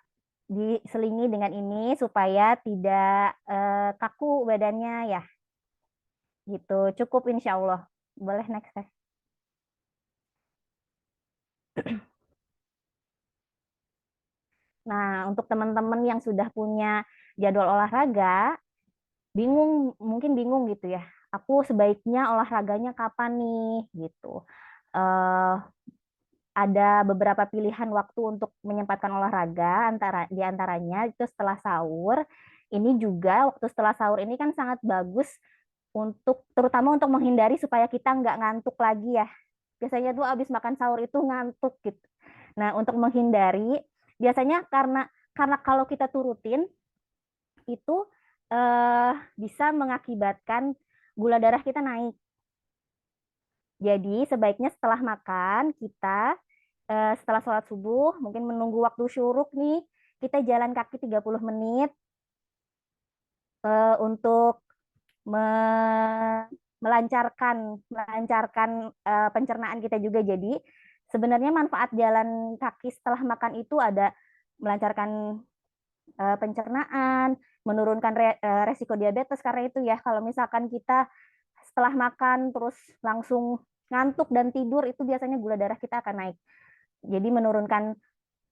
diselingi dengan ini supaya tidak kaku badannya ya. Gitu, cukup insya Allah. Boleh next ya. Nah, untuk teman-teman yang sudah punya jadwal olahraga, mungkin bingung gitu ya. Aku sebaiknya olahraganya kapan nih gitu. Ada beberapa pilihan waktu untuk menyempatkan olahraga, di antaranya itu setelah sahur. Ini juga waktu setelah sahur ini kan sangat bagus terutama untuk menghindari supaya kita nggak ngantuk lagi ya. Biasanya tuh abis makan sahur itu ngantuk gitu. Nah, untuk menghindari, biasanya karena kalau kita turutin itu bisa mengakibatkan gula darah kita naik. Jadi sebaiknya setelah makan kita setelah sholat subuh mungkin menunggu waktu syuruk nih, kita jalan kaki 30 menit untuk melancarkan pencernaan kita juga. Jadi sebenarnya manfaat jalan kaki setelah makan itu ada melancarkan pencernaan, menurunkan resiko diabetes. Karena itu ya, kalau misalkan kita setelah makan terus langsung ngantuk dan tidur, itu biasanya gula darah kita akan naik. Jadi menurunkan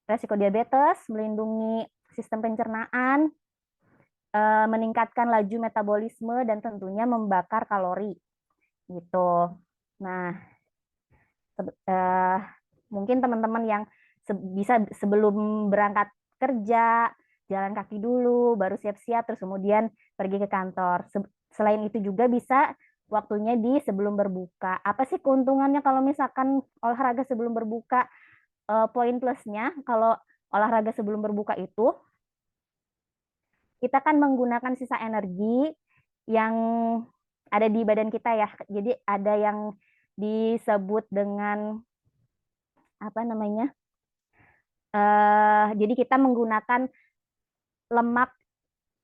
resiko diabetes, melindungi sistem pencernaan, meningkatkan laju metabolisme, dan tentunya membakar kalori gitu. Nah, mungkin teman-teman yang bisa sebelum berangkat kerja jalan kaki dulu, baru siap-siap terus kemudian pergi ke kantor. Selain itu juga bisa waktunya di sebelum berbuka. Apa sih keuntungannya kalau misalkan olahraga sebelum berbuka? Poin plusnya kalau olahraga sebelum berbuka itu kita kan menggunakan sisa energi yang ada di badan kita ya. Jadi ada yang disebut dengan apa namanya? Jadi kita menggunakan lemak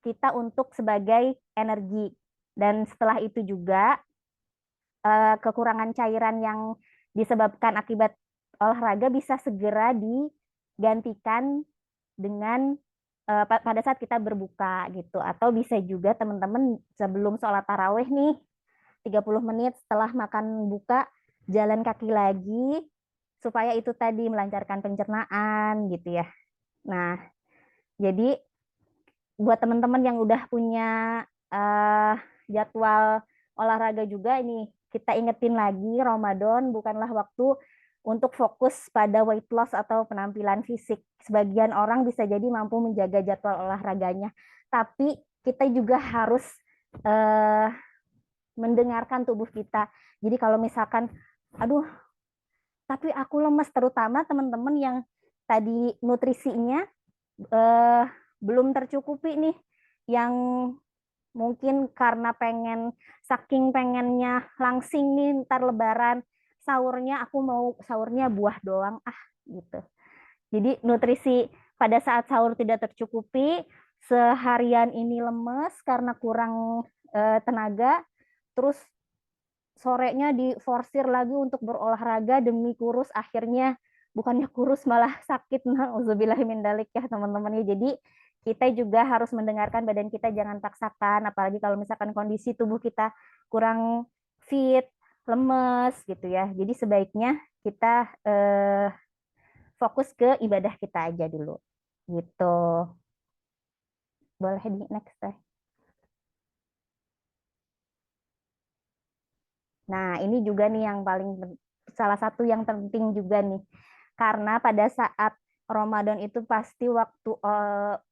kita untuk sebagai energi, dan setelah itu juga kekurangan cairan yang disebabkan akibat olahraga bisa segera digantikan dengan pada saat kita berbuka gitu. Atau bisa juga teman-teman sebelum sholat taraweh nih 30 menit setelah makan buka jalan kaki lagi supaya itu tadi melancarkan pencernaan gitu ya. Nah, jadi buat teman-teman yang udah punya eh, jadwal olahraga juga ini, kita ingetin lagi Ramadan bukanlah waktu untuk fokus pada weight loss atau penampilan fisik. Sebagian orang bisa jadi mampu menjaga jadwal olahraganya, tapi kita juga harus eh, mendengarkan tubuh kita. Jadi kalau misalkan, aduh, tapi aku lemes, terutama teman-teman yang tadi nutrisinya eh, belum tercukupi nih, yang mungkin karena saking pengennya langsing nih ntar lebaran, sahurnya aku mau sahurnya buah doang, gitu. Jadi nutrisi pada saat sahur tidak tercukupi, seharian ini lemes karena kurang tenaga, terus sorenya diforsir lagi untuk berolahraga demi kurus, akhirnya bukannya kurus malah sakit. Nauzubillahimin ya teman-teman ya. Jadi kita juga harus mendengarkan badan kita, jangan paksakan, apalagi kalau misalkan kondisi tubuh kita kurang fit, lemes gitu ya. Jadi sebaiknya kita fokus ke ibadah kita aja dulu gitu. Boleh di next deh. Nah, ini juga nih yang salah satu yang penting juga nih. Karena pada saat Ramadan itu pasti waktu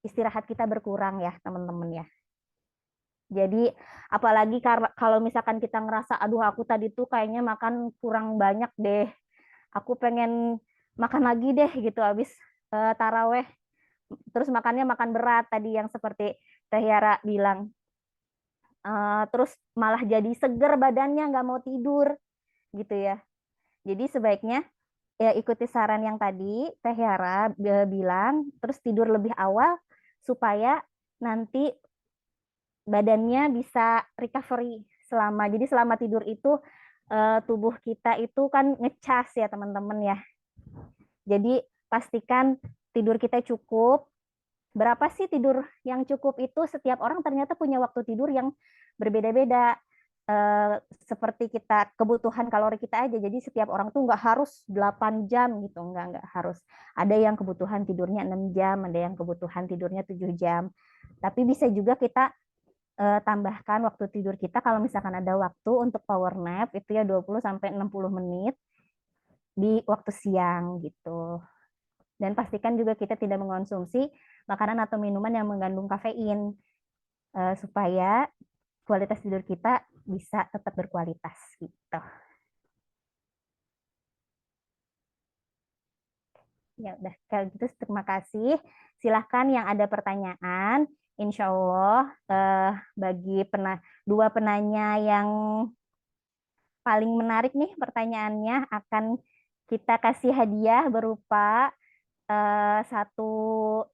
istirahat kita berkurang ya, teman-teman ya. Jadi apalagi kalau misalkan kita ngerasa, aduh aku tadi tuh kayaknya makan kurang banyak deh. Aku pengen makan lagi deh gitu habis taraweh. Terus makannya makan berat tadi yang seperti Teh Yara bilang. Terus malah jadi seger badannya, nggak mau tidur gitu ya. Jadi sebaiknya ya ikuti saran yang tadi Teh Yara bilang, terus tidur lebih awal supaya nanti badannya bisa recovery jadi selama tidur itu tubuh kita itu kan ngecas ya teman-teman ya. Jadi pastikan tidur kita cukup. Berapa sih tidur yang cukup itu? Setiap orang ternyata punya waktu tidur yang berbeda-beda. Seperti kita kebutuhan kalori kita aja. Jadi setiap orang tuh nggak harus 8 jam gitu, nggak harus. Ada yang kebutuhan tidurnya 6 jam, ada yang kebutuhan tidurnya 7 jam. Tapi bisa juga kita tambahkan waktu tidur kita kalau misalkan ada waktu untuk power nap itu ya 20 sampai 60 menit di waktu siang gitu. Dan pastikan juga kita tidak mengonsumsi makanan atau minuman yang mengandung kafein supaya kualitas tidur kita bisa tetap berkualitas gitu. Ya udah, kalau gitu terima kasih. Silahkan yang ada pertanyaan. Insya Allah bagi dua penanya yang paling menarik nih pertanyaannya akan kita kasih hadiah berupa satu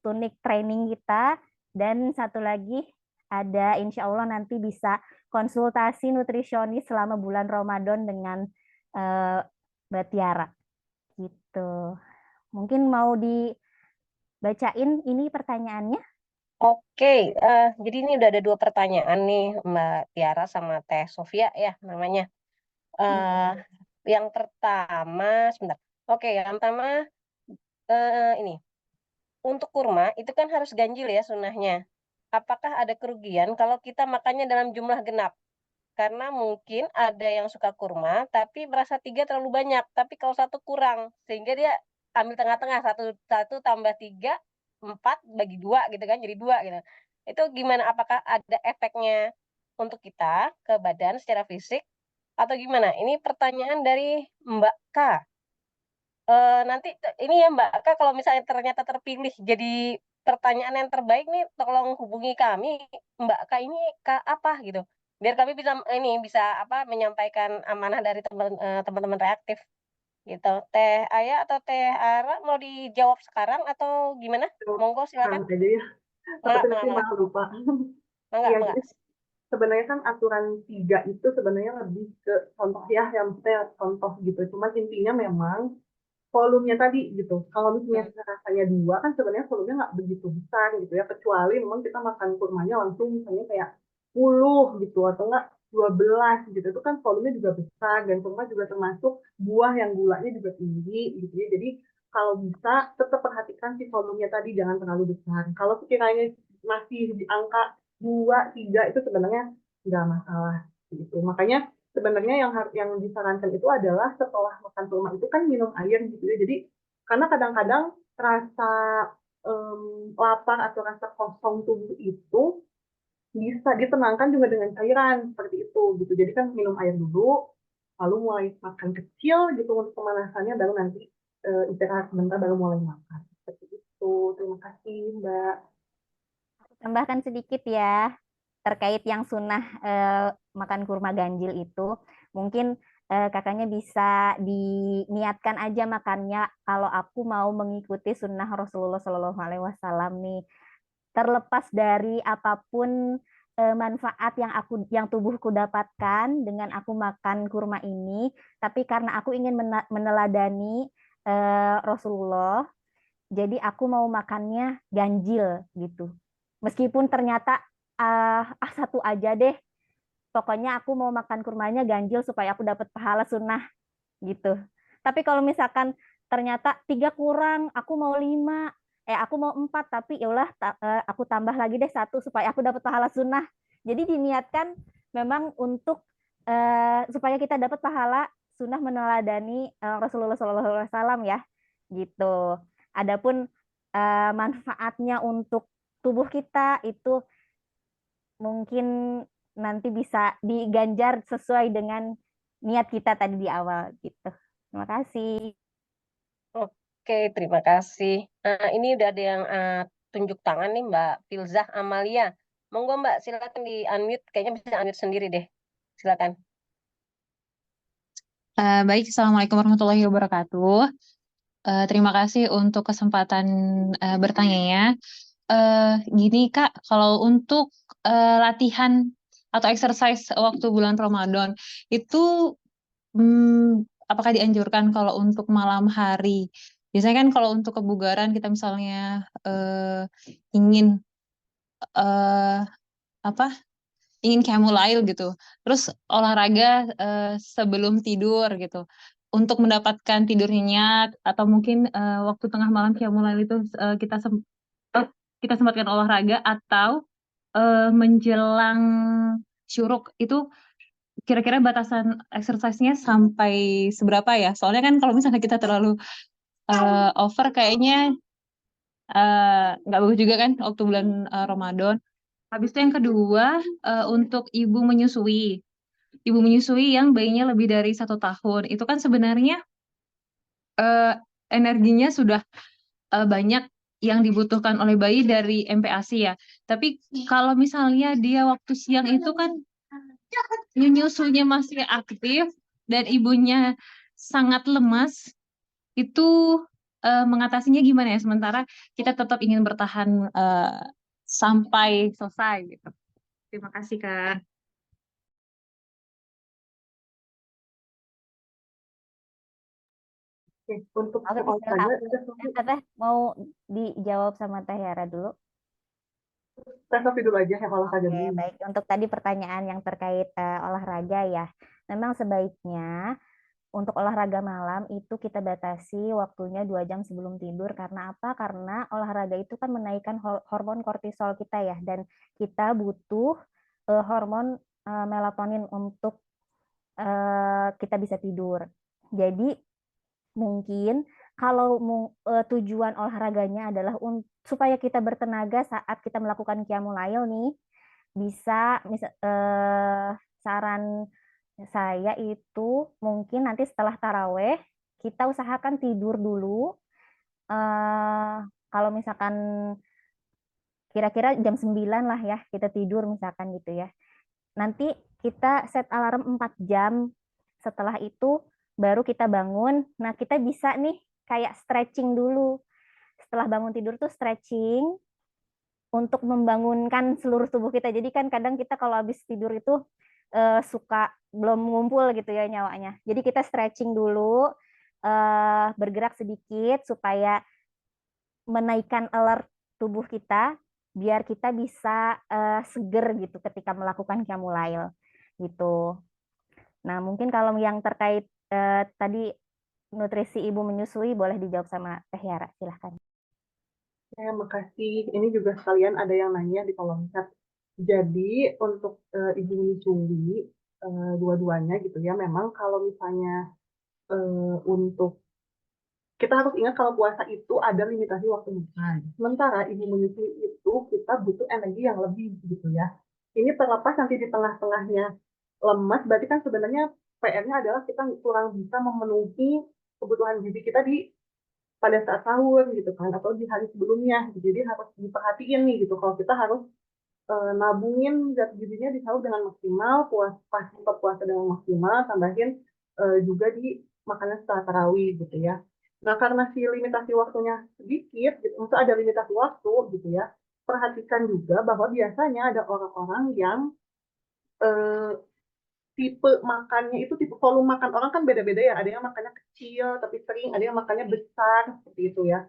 tunik training kita, dan satu lagi ada insya Allah nanti bisa konsultasi nutrisionis selama bulan Ramadan dengan Mbak Tiara gitu. Mungkin mau dibacain ini pertanyaannya. Oke, jadi ini udah ada 2 pertanyaan nih Mbak Tiara sama Teh Sofia ya namanya. Yang pertama, sebentar. Oke, yang pertama ini. Untuk kurma itu kan harus ganjil ya sunnahnya. Apakah ada kerugian kalau kita makannya dalam jumlah genap? Karena mungkin ada yang suka kurma tapi merasa 3 terlalu banyak, tapi kalau 1 kurang. Sehingga dia ambil tengah-tengah, 1 tambah 3, 4 bagi 2 gitu kan, jadi 2 gitu. Itu gimana? Apakah ada efeknya untuk kita ke badan secara fisik atau gimana? Ini pertanyaan dari Mbak K. Nanti ini ya Mbak K, kalau misalnya ternyata terpilih jadi pertanyaan yang terbaik nih, tolong hubungi kami, Mbak K ini K apa gitu. Biar kami bisa menyampaikan amanah dari teman-teman reaktif gitu. Teh Aya atau Teh Ara mau dijawab sekarang atau gimana? Monggo silakan. Sekarang aja ya. Seperti nanti malah lupa. Iya, jadi sebenarnya kan aturan 3 itu sebenarnya lebih ke contoh ya, yang saya contoh gitu. Cuma intinya memang volumenya tadi gitu. Kalau misalnya rasanya 2 kan sebenarnya volumenya nggak begitu besar gitu ya. Kecuali memang kita makan kurmanya langsung misalnya kayak 10 gitu atau enggak 12 gitu. Itu kan volumenya juga besar dan kurma juga termasuk buah yang gulanya juga tinggi gitu ya. Jadi kalau bisa tetap perhatikan si volumenya tadi, jangan terlalu besar. Kalau sekiranya masih di angka 2, 3 itu sebenarnya nggak masalah gitu. Makanya sebenarnya yang disarankan itu adalah setelah makan kurma itu kan minum air gitu ya. Jadi karena kadang-kadang rasa lapar atau rasa kosong tubuh itu bisa ditenangkan juga dengan cairan seperti itu gitu. Jadi kan minum air dulu, lalu mulai makan kecil gitu untuk pemanasannya, baru nanti istirahat sebentar baru mulai makan. Seperti itu. Terima kasih Mbak. Tambahkan sedikit ya terkait yang sunnah makan kurma ganjil itu, mungkin kakaknya bisa diniatkan aja makannya kalau aku mau mengikuti sunnah Rasulullah Shallallahu Alaihi Wasallam nih, terlepas dari apapun manfaat yang tubuhku dapatkan dengan aku makan kurma ini, tapi karena aku ingin meneladani Rasulullah, jadi aku mau makannya ganjil gitu. Meskipun ternyata satu aja deh, pokoknya aku mau makan kurmanya ganjil supaya aku dapat pahala sunnah gitu. Tapi kalau misalkan ternyata 3 kurang, aku mau 5, aku mau 4, tapi yaudah aku tambah lagi deh 1 supaya aku dapat pahala sunnah. Jadi diniatkan memang untuk supaya kita dapat pahala sunnah meneladani Rasulullah SAW ya, gitu. Adapun manfaatnya untuk tubuh kita itu mungkin nanti bisa diganjar sesuai dengan niat kita tadi di awal gitu. Terima kasih. Oke, terima kasih. Nah, ini udah ada yang tunjuk tangan nih Mbak Filzah Amalia. Monggo Mbak, silakan di unmute. Kayaknya bisa unmute sendiri deh. Silakan. Baik, Assalamualaikum warahmatullahi wabarakatuh. Terima kasih untuk kesempatan bertanyanya. Gini Kak, kalau untuk latihan atau exercise waktu bulan Ramadan itu apakah dianjurkan kalau untuk malam hari? Biasanya kan kalau untuk kebugaran kita misalnya ingin eh, apa? Ingin chamomile gitu. Terus olahraga sebelum tidur gitu. Untuk mendapatkan tidur nyenyak atau mungkin waktu tengah malam chamomile itu kita sempatkan olahraga atau menjelang syuruk itu kira-kira batasan exercise-nya sampai seberapa ya? Soalnya kan kalau misalnya kita terlalu over kayaknya nggak bagus juga kan waktu bulan Ramadan. Habis itu yang kedua untuk ibu menyusui. Ibu menyusui yang bayinya lebih dari 1 tahun. Itu kan sebenarnya eh, energinya sudah banyak yang dibutuhkan oleh bayi dari MPASI ya. Tapi kalau misalnya dia waktu siang itu kan nyusunya masih aktif dan ibunya sangat lemas, itu mengatasinya gimana ya? Sementara kita tetap ingin bertahan sampai selesai gitu. Terima kasih Kak. Oke, untuk Oke, soal silakan. olahraga, Teh mau dijawab sama Teh Yara dulu. Teh Sofi dulu aja yang olahraga Oke, dulu. baik. Untuk tadi pertanyaan yang terkait olahraga ya, memang sebaiknya untuk olahraga malam itu kita batasi waktunya 2 jam sebelum tidur. Karena apa? Karena olahraga itu kan menaikkan hormon kortisol kita ya, dan kita butuh hormon melatonin untuk kita bisa tidur. Jadi mungkin kalau tujuan olahraganya adalah supaya kita bertenaga saat kita melakukan qiyamul nih, bisa saran saya itu mungkin nanti setelah taraweh kita usahakan tidur dulu. Kalau misalkan kira-kira jam 9 lah ya kita tidur misalkan gitu ya. Nanti kita set alarm 4 jam. Setelah itu baru kita bangun. Nah, kita bisa nih kayak stretching dulu. Setelah bangun tidur tuh stretching untuk membangunkan seluruh tubuh kita. Jadi kan kadang kita kalau habis tidur itu suka belum ngumpul gitu ya nyawanya. Jadi kita stretching dulu, bergerak sedikit supaya menaikkan alert tubuh kita biar kita bisa seger gitu ketika melakukan qiyamul gitu. Nah, mungkin kalau yang terkait tadi nutrisi ibu menyusui boleh dijawab sama Teh Yara, silahkan. Ya, makasih. Ini juga sekalian ada yang nanya di kolom chat. Jadi untuk ibu menyusui dua-duanya gitu ya, memang kalau misalnya untuk kita harus ingat kalau puasa itu ada limitasi waktu makan. Sementara ibu menyusui itu kita butuh energi yang lebih gitu ya. Ini terlepas nanti di tengah-tengahnya lemas, berarti kan sebenarnya PR-nya adalah kita kurang bisa memenuhi kebutuhan gizi kita pada saat sahur gitu kan, atau di hari sebelumnya. Jadi harus diperhatiin nih gitu. Kalau kita harus nabungin zat gizinya di sahur dengan maksimal, pas buka puasa dengan maksimal, tambahin juga di makanan setelah tarawih gitu ya. Nah, karena si limitasi waktunya sedikit, gitu, maksudnya ada limitasi waktu gitu ya, perhatikan juga bahwa biasanya ada orang-orang yang eh, tipe makannya itu, tipe volume makan orang kan beda-beda ya. Ada yang makannya kecil tapi sering, ada yang makannya besar seperti itu ya.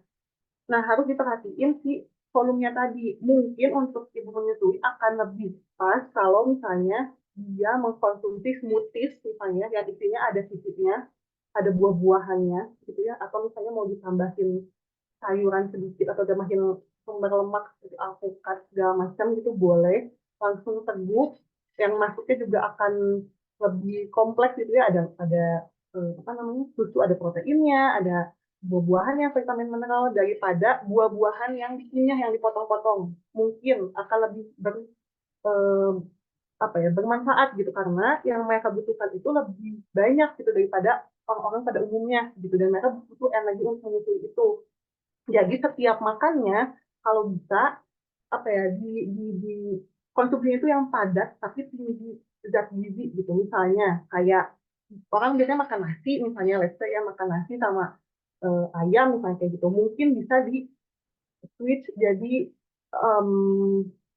Nah, harus diperhatiin si volumenya tadi. Mungkin untuk ibu menyusui akan lebih pas kalau misalnya dia mengkonsumsi smoothies misalnya yang isinya ada sisitnya, ada buah-buahannya gitu ya, atau misalnya mau ditambahin sayuran sedikit atau tambahin sumber lemak seperti alpukat segala macam gitu boleh. Langsung teguh yang masuknya juga akan lebih kompleks gitu ya, ada apa namanya, susu ada proteinnya, ada buah-buahan yang vitamin mineral daripada buah-buahan yang dikunyah yang dipotong-potong. Mungkin akan lebih eh, bermanfaat gitu karena yang mereka butuhkan itu lebih banyak gitu daripada orang-orang pada umumnya gitu, dan mereka butuh energi untuk menyusui itu. Jadi setiap makannya kalau bisa di konsumsinya itu yang padat tapi tinggi zat gizi gitu. Misalnya kayak orang biasanya makan nasi, misalnya let's say ya, makan nasi sama ayam misalnya kayak gitu. Mungkin bisa di switch jadi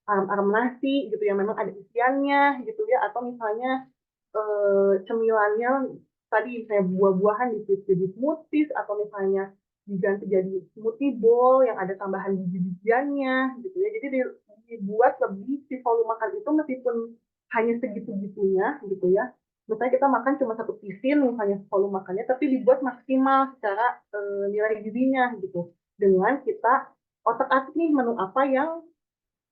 arm nasi gitu yang memang ada isiannya gitu ya, atau misalnya cemilannya tadi misalnya buah-buahan di switch jadi smoothies, atau misalnya diganti jadi smoothie bowl yang ada tambahan biji-bijiannya gitu ya. Jadi dibuat lebih si volume makan itu meskipun hanya segitu-gitunya gitu ya. Misalnya kita makan cuma satu pisin misalnya volume makannya, tapi dibuat maksimal secara nilai gizinya gitu. Dengan kita otak-atik nih menu apa yang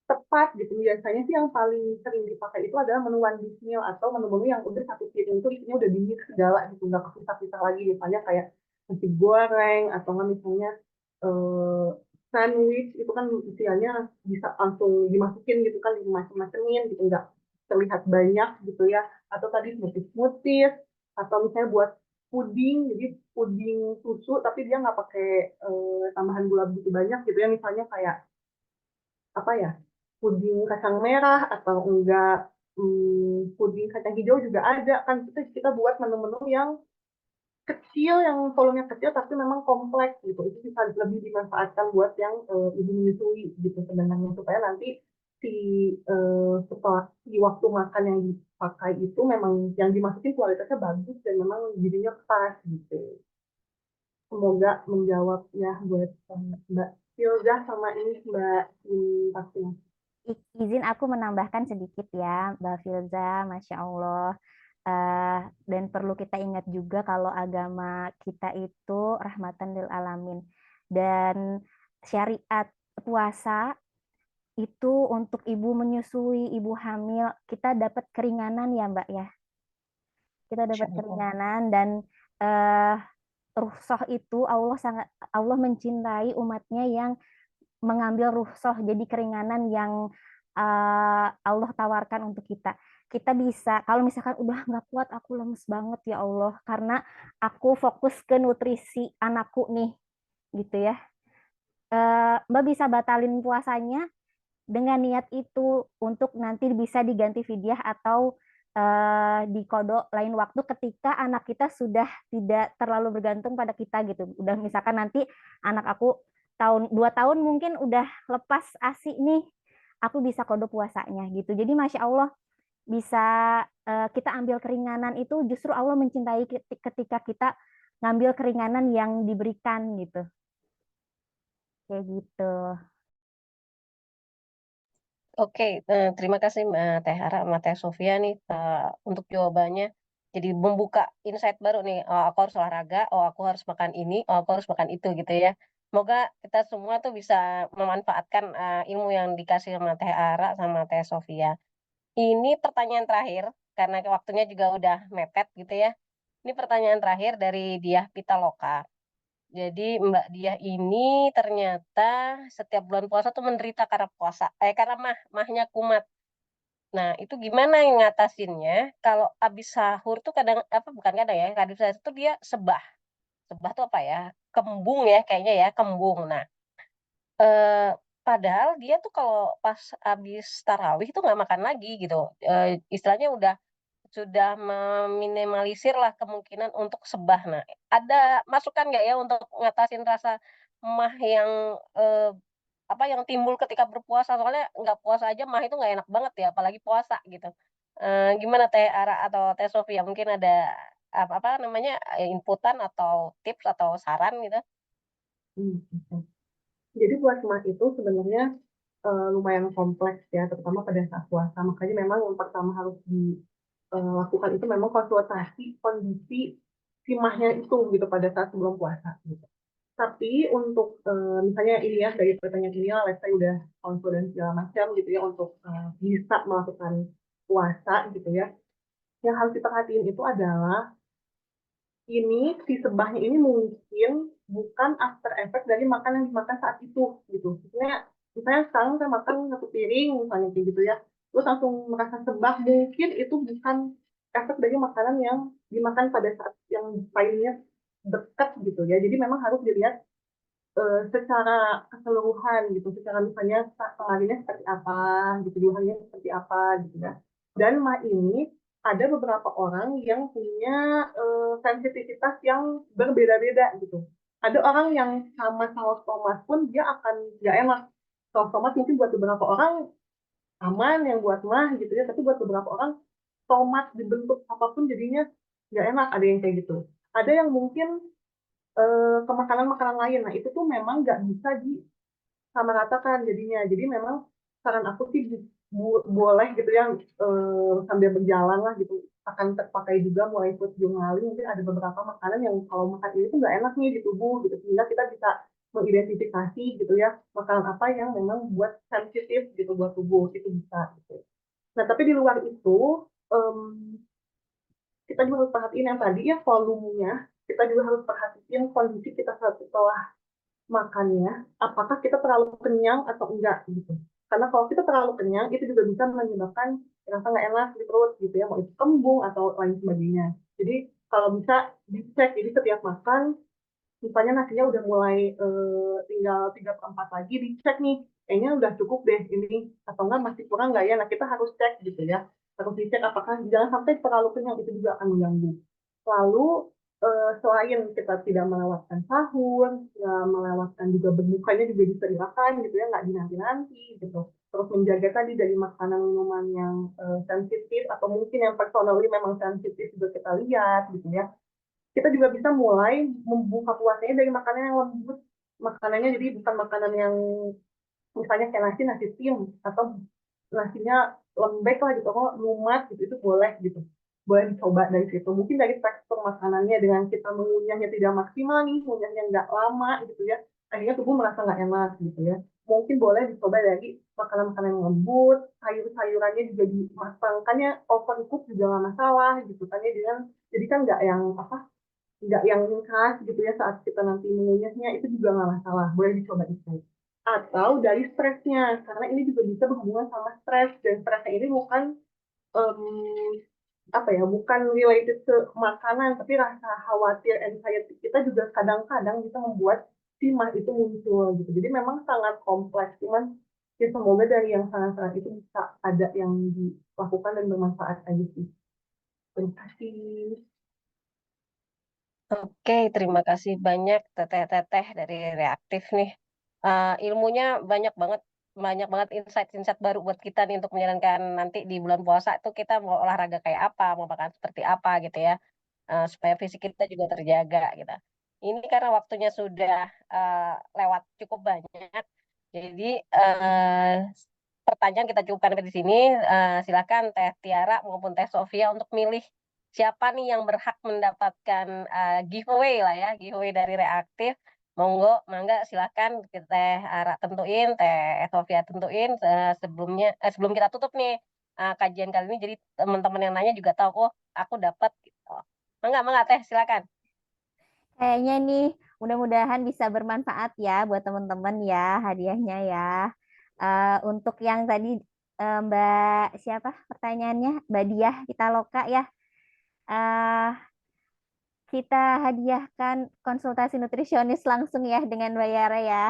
tepat gitu. Biasanya sih yang paling sering dipakai itu adalah menu one dish meal atau menu-menu yang udah satu piring itu isinya udah di-mix segala gitu, nggak kepisah-pisah lagi. Misalnya kayak nasi goreng atau nggak misalnya eh, sandwich itu kan isiannya bisa langsung dimasukin gitu kan, dimacem-macemin gitu, nggak terlihat banyak gitu ya. Atau tadi smoothies atau misalnya buat puding, jadi puding susu tapi dia nggak pakai tambahan gula begitu banyak gitu ya, misalnya kayak apa ya, puding kacang merah atau enggak puding kacang hijau juga ada kan. Kita buat menu-menu yang kecil, yang volumenya kecil tapi memang kompleks gitu. Itu bisa lebih dimanfaatkan buat yang ibu menyusui gitu sebenarnya, supaya nanti si setelah di waktu makan yang dipakai itu memang yang dimasukin kualitasnya bagus dan memang gizinya pas gitu. Semoga menjawab ya buat Mbak Silza sama ini Mbak Fatima. Izin aku menambahkan sedikit ya, Mbak Filza, Masya Allah. Dan perlu kita ingat juga kalau agama kita itu rahmatan lil alamin. Dan syariat puasa itu untuk ibu menyusui, ibu hamil, kita dapat keringanan ya Mbak ya. Kita dapat keringanan dan eh, rukhsah itu Allah mencintai umatnya yang mengambil rukhsah, jadi keringanan yang Allah tawarkan untuk kita. Kita bisa, kalau misalkan udah nggak kuat, aku lemes banget ya Allah, karena aku fokus ke nutrisi anakku nih, gitu ya. Mbak bisa batalin puasanya dengan niat itu untuk nanti bisa diganti fidyah atau dikodok lain waktu ketika anak kita sudah tidak terlalu bergantung pada kita gitu. Udah misalkan nanti anak aku 2 tahun mungkin udah lepas ASI nih, aku bisa kodok puasanya gitu. Jadi Masya Allah bisa kita ambil keringanan itu, justru Allah mencintai ketika kita ngambil keringanan yang diberikan gitu. Kayak gitu. Oke, terima kasih Mbak Teh Hara sama Teh Sofia nih untuk jawabannya. Jadi membuka insight baru nih, oh aku harus olahraga, oh aku harus makan ini, oh aku harus makan itu gitu ya. Semoga kita semua tuh bisa memanfaatkan ilmu yang dikasih sama Teh Ara sama Teh Sofia. Ini pertanyaan terakhir, karena waktunya juga udah mepet gitu ya. Ini pertanyaan terakhir dari Diah Pitaloka. Jadi Mbak Diah ini ternyata setiap bulan puasa tuh menderita karena karena mahnya kumat. Nah, itu gimana yang ngatasinnya? Kalau habis sahur tuh kadang apa bukan kadang ya, habis sahur tuh dia sebah. Sebah tuh apa ya? Kembung ya kayaknya ya, kembung. Nah, eh, padahal dia tuh kalau pas habis tarawih tuh nggak makan lagi gitu. Istilahnya sudah meminimalisir lah kemungkinan untuk sebah. Nah, ada masukan nggak ya untuk ngatasin rasa mah yang apa yang timbul ketika berpuasa? Soalnya nggak puasa aja mah itu nggak enak banget ya, apalagi puasa gitu. Gimana Teh Ara atau Teh Sofia? Mungkin ada apa namanya inputan atau tips atau saran gitu? Oke. Jadi buat mah itu sebenarnya lumayan kompleks ya, terutama pada saat puasa. Makanya memang yang pertama harus dilakukan itu memang konsultasi kondisi si mahnya itu gitu pada saat sebelum puasa gitu. Tapi untuk misalnya ini ya dari pertanyaan ini lah, saya udah konsul dan segala macam gitu ya untuk bisa melakukan puasa gitu ya. Yang harus diperhatiin itu adalah ini si sebahnya ini mungkin bukan after effect dari makan yang dimakan saat itu gitu. Misalnya sekarang saya makan satu piring misalnya kayak gitu ya, terus langsung merasa sebah, mungkin itu bukan efek dari makanan yang dimakan pada saat yang filenya dekat gitu ya. Jadi memang harus dilihat secara keseluruhan gitu, secara misalnya harinya seperti apa gitu, dua harinya seperti apa gitu ya. Dan ma ini ada beberapa orang yang punya sensitivitas yang berbeda-beda gitu. Ada orang yang sama saus tomat pun dia akan nggak enak. Saus tomat mungkin buat beberapa orang aman yang buat mah gitu ya, tapi buat beberapa orang tomat dibentuk apapun jadinya nggak enak. Ada yang kayak gitu. Ada yang mungkin ke makanan-makanan lain. Nah, itu tuh memang nggak bisa disamaratakan jadinya. Jadi memang saran aku sih boleh gitu ya sambil berjalan lah gitu akan terpakai juga mulai food journaling. Mungkin ada beberapa makanan yang kalau makan ini tuh nggak enak nih di tubuh gitu, sehingga kita bisa mengidentifikasi gitu ya makanan apa yang memang buat sensitif gitu buat tubuh, itu bisa gitu. Nah tapi di luar itu kita juga harus perhatiin yang tadi ya volumenya, kita juga harus perhatiin kondisi kita setelah makannya, apakah kita terlalu kenyang atau enggak gitu. Karena kalau kita terlalu kenyang, itu juga bisa menyebabkan rasa nggak enak di perut gitu ya, mau itu kembung atau lain sebagainya. Jadi kalau bisa dicek, jadi setiap makan, misalnya nasinya udah mulai tinggal 3/4 lagi, dicek nih, kayaknya udah cukup deh ini, atau enggak masih kurang nggak ya, nah kita harus cek gitu ya. Harus dicek apakah jangan sampai terlalu kenyang, itu juga akan mengganggu. Lalu selain kita tidak melewatkan sahur, ya, melewatkan juga berbukanya juga disediakan gitu ya, nggak dinanti-nanti gitu. Terus menjaga tadi dari makanan minuman yang sensitif atau mungkin yang personally memang sensitif juga kita lihat gitu ya. Kita juga bisa mulai membuka puasanya dari makanan yang lembut. Makanannya jadi bukan makanan yang misalnya kayak nasi tim atau nasinya lembek lah gitu, kok lumat gitu, itu boleh gitu, boleh dicoba dari situ. Mungkin dari tekstur makanannya dengan kita mengunyahnya tidak maksimal nih, mengunyahnya nggak lama gitu ya, akhirnya tubuh merasa nggak enak gitu ya. Mungkin boleh dicoba dari makanan-makanan yang lembut, sayur-sayurannya juga dimatangkannya overcook juga nggak masalah gitu kan ya, dengan jadi kan nggak yang khas gitu ya saat kita nanti mengunyahnya, itu juga nggak masalah, boleh dicoba itu. Atau dari stresnya, karena ini juga bisa berhubungan sama stres, dan stresnya ini bukan em, apa ya, bukan related ke makanan, tapi rasa khawatir, anxiety kita juga kadang-kadang bisa membuat si mah itu muncul gitu. Jadi memang sangat kompleks, cuman ya semoga dari yang sangat-sangat itu bisa ada yang dilakukan dan bermanfaat aja sih. Terima kasih. Oke, terima kasih banyak teteh-teteh dari Reaktif nih. Ilmunya banyak banget insight-insight baru buat kita nih untuk menjalankan nanti di bulan puasa itu kita mau olahraga kayak apa, mau makan seperti apa gitu ya, supaya fisik kita juga terjaga gitu. Ini karena waktunya sudah lewat cukup banyak, jadi pertanyaan kita cukupkan sampai di sini. Silakan Teh Tiara maupun Teh Sofia untuk milih siapa nih yang berhak mendapatkan giveaway lah ya, giveaway dari Reaktif. Monggo, mangga silakan Teh Ara tentuin, Teh Sofia tentuin sebelum kita tutup nih kajian kali ini. Jadi teman-teman yang nanya juga tahu, oh aku dapat gitu. Mangga Teh silakan. Kayaknya nih mudah-mudahan bisa bermanfaat ya buat teman-teman ya hadiahnya ya. Untuk yang tadi Mbak siapa pertanyaannya? Mbak Diah Pitaloka ya. Eh, kita hadiahkan konsultasi nutrisionis langsung ya dengan Mbak Yara ya.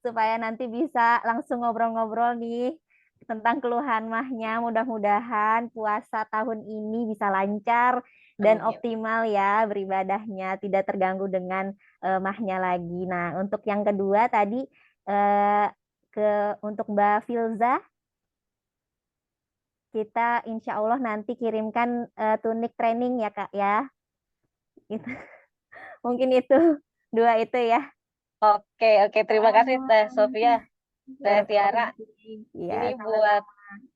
Supaya nanti bisa langsung ngobrol-ngobrol nih tentang keluhan mahnya. Mudah-mudahan puasa tahun ini bisa lancar dan Amin. optimal ya beribadahnya, tidak terganggu dengan mahnya lagi. Nah, untuk yang kedua tadi eh, untuk Mbak Filza, kita insya Allah nanti kirimkan tunik training ya Kak ya. Itu. Mungkin itu dua itu ya. Oke, terima kasih Teh Sofia, Teh Ya, Tiara. iya, Ini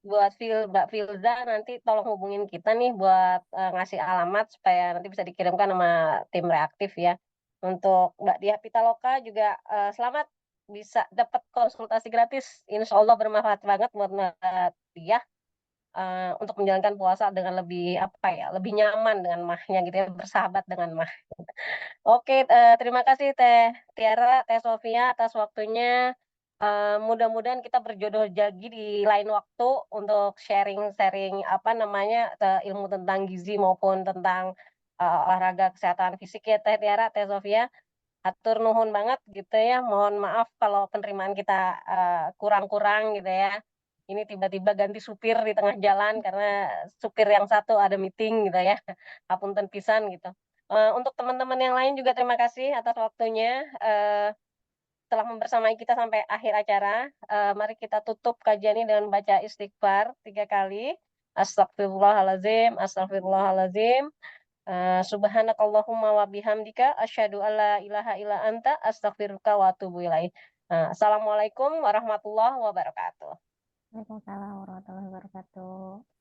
buat Mbak Filza, nanti tolong hubungin kita nih buat ngasih alamat supaya nanti bisa dikirimkan sama tim Reaktif ya. Untuk Mbak Diah Pitaloka juga selamat bisa dapat konsultasi gratis. Insya Allah bermanfaat banget buat Mbak Diah untuk menjalankan puasa dengan lebih nyaman dengan mahnya gitu ya, bersahabat dengan mah. Oke, terima kasih Teh Tiara, Teh Sofia atas waktunya. Mudah-mudahan kita berjodoh lagi di lain waktu untuk sharing-sharing ilmu tentang gizi maupun tentang olahraga kesehatan fisik ya Teh Tiara, Teh Sofia. Atur nuhun banget gitu ya. Mohon maaf kalau penerimaan kita kurang-kurang gitu ya. Ini tiba-tiba ganti supir di tengah jalan karena supir yang satu ada meeting gitu ya. Hapunten pisan gitu. Untuk teman-teman yang lain juga terima kasih atas waktunya telah membersamai kita sampai akhir acara. Mari kita tutup kajian ini dengan baca istighfar 3 kali. Astagfirullahaladzim, astagfirullahaladzim. Subhanakallahumma wa bihamdika asyhadu alla ilaha illa anta astaghfiruka wa atubu ilaik. Assalamualaikum warahmatullahi wabarakatuh. Waalaikumsalam warahmatullahi wabarakatuh.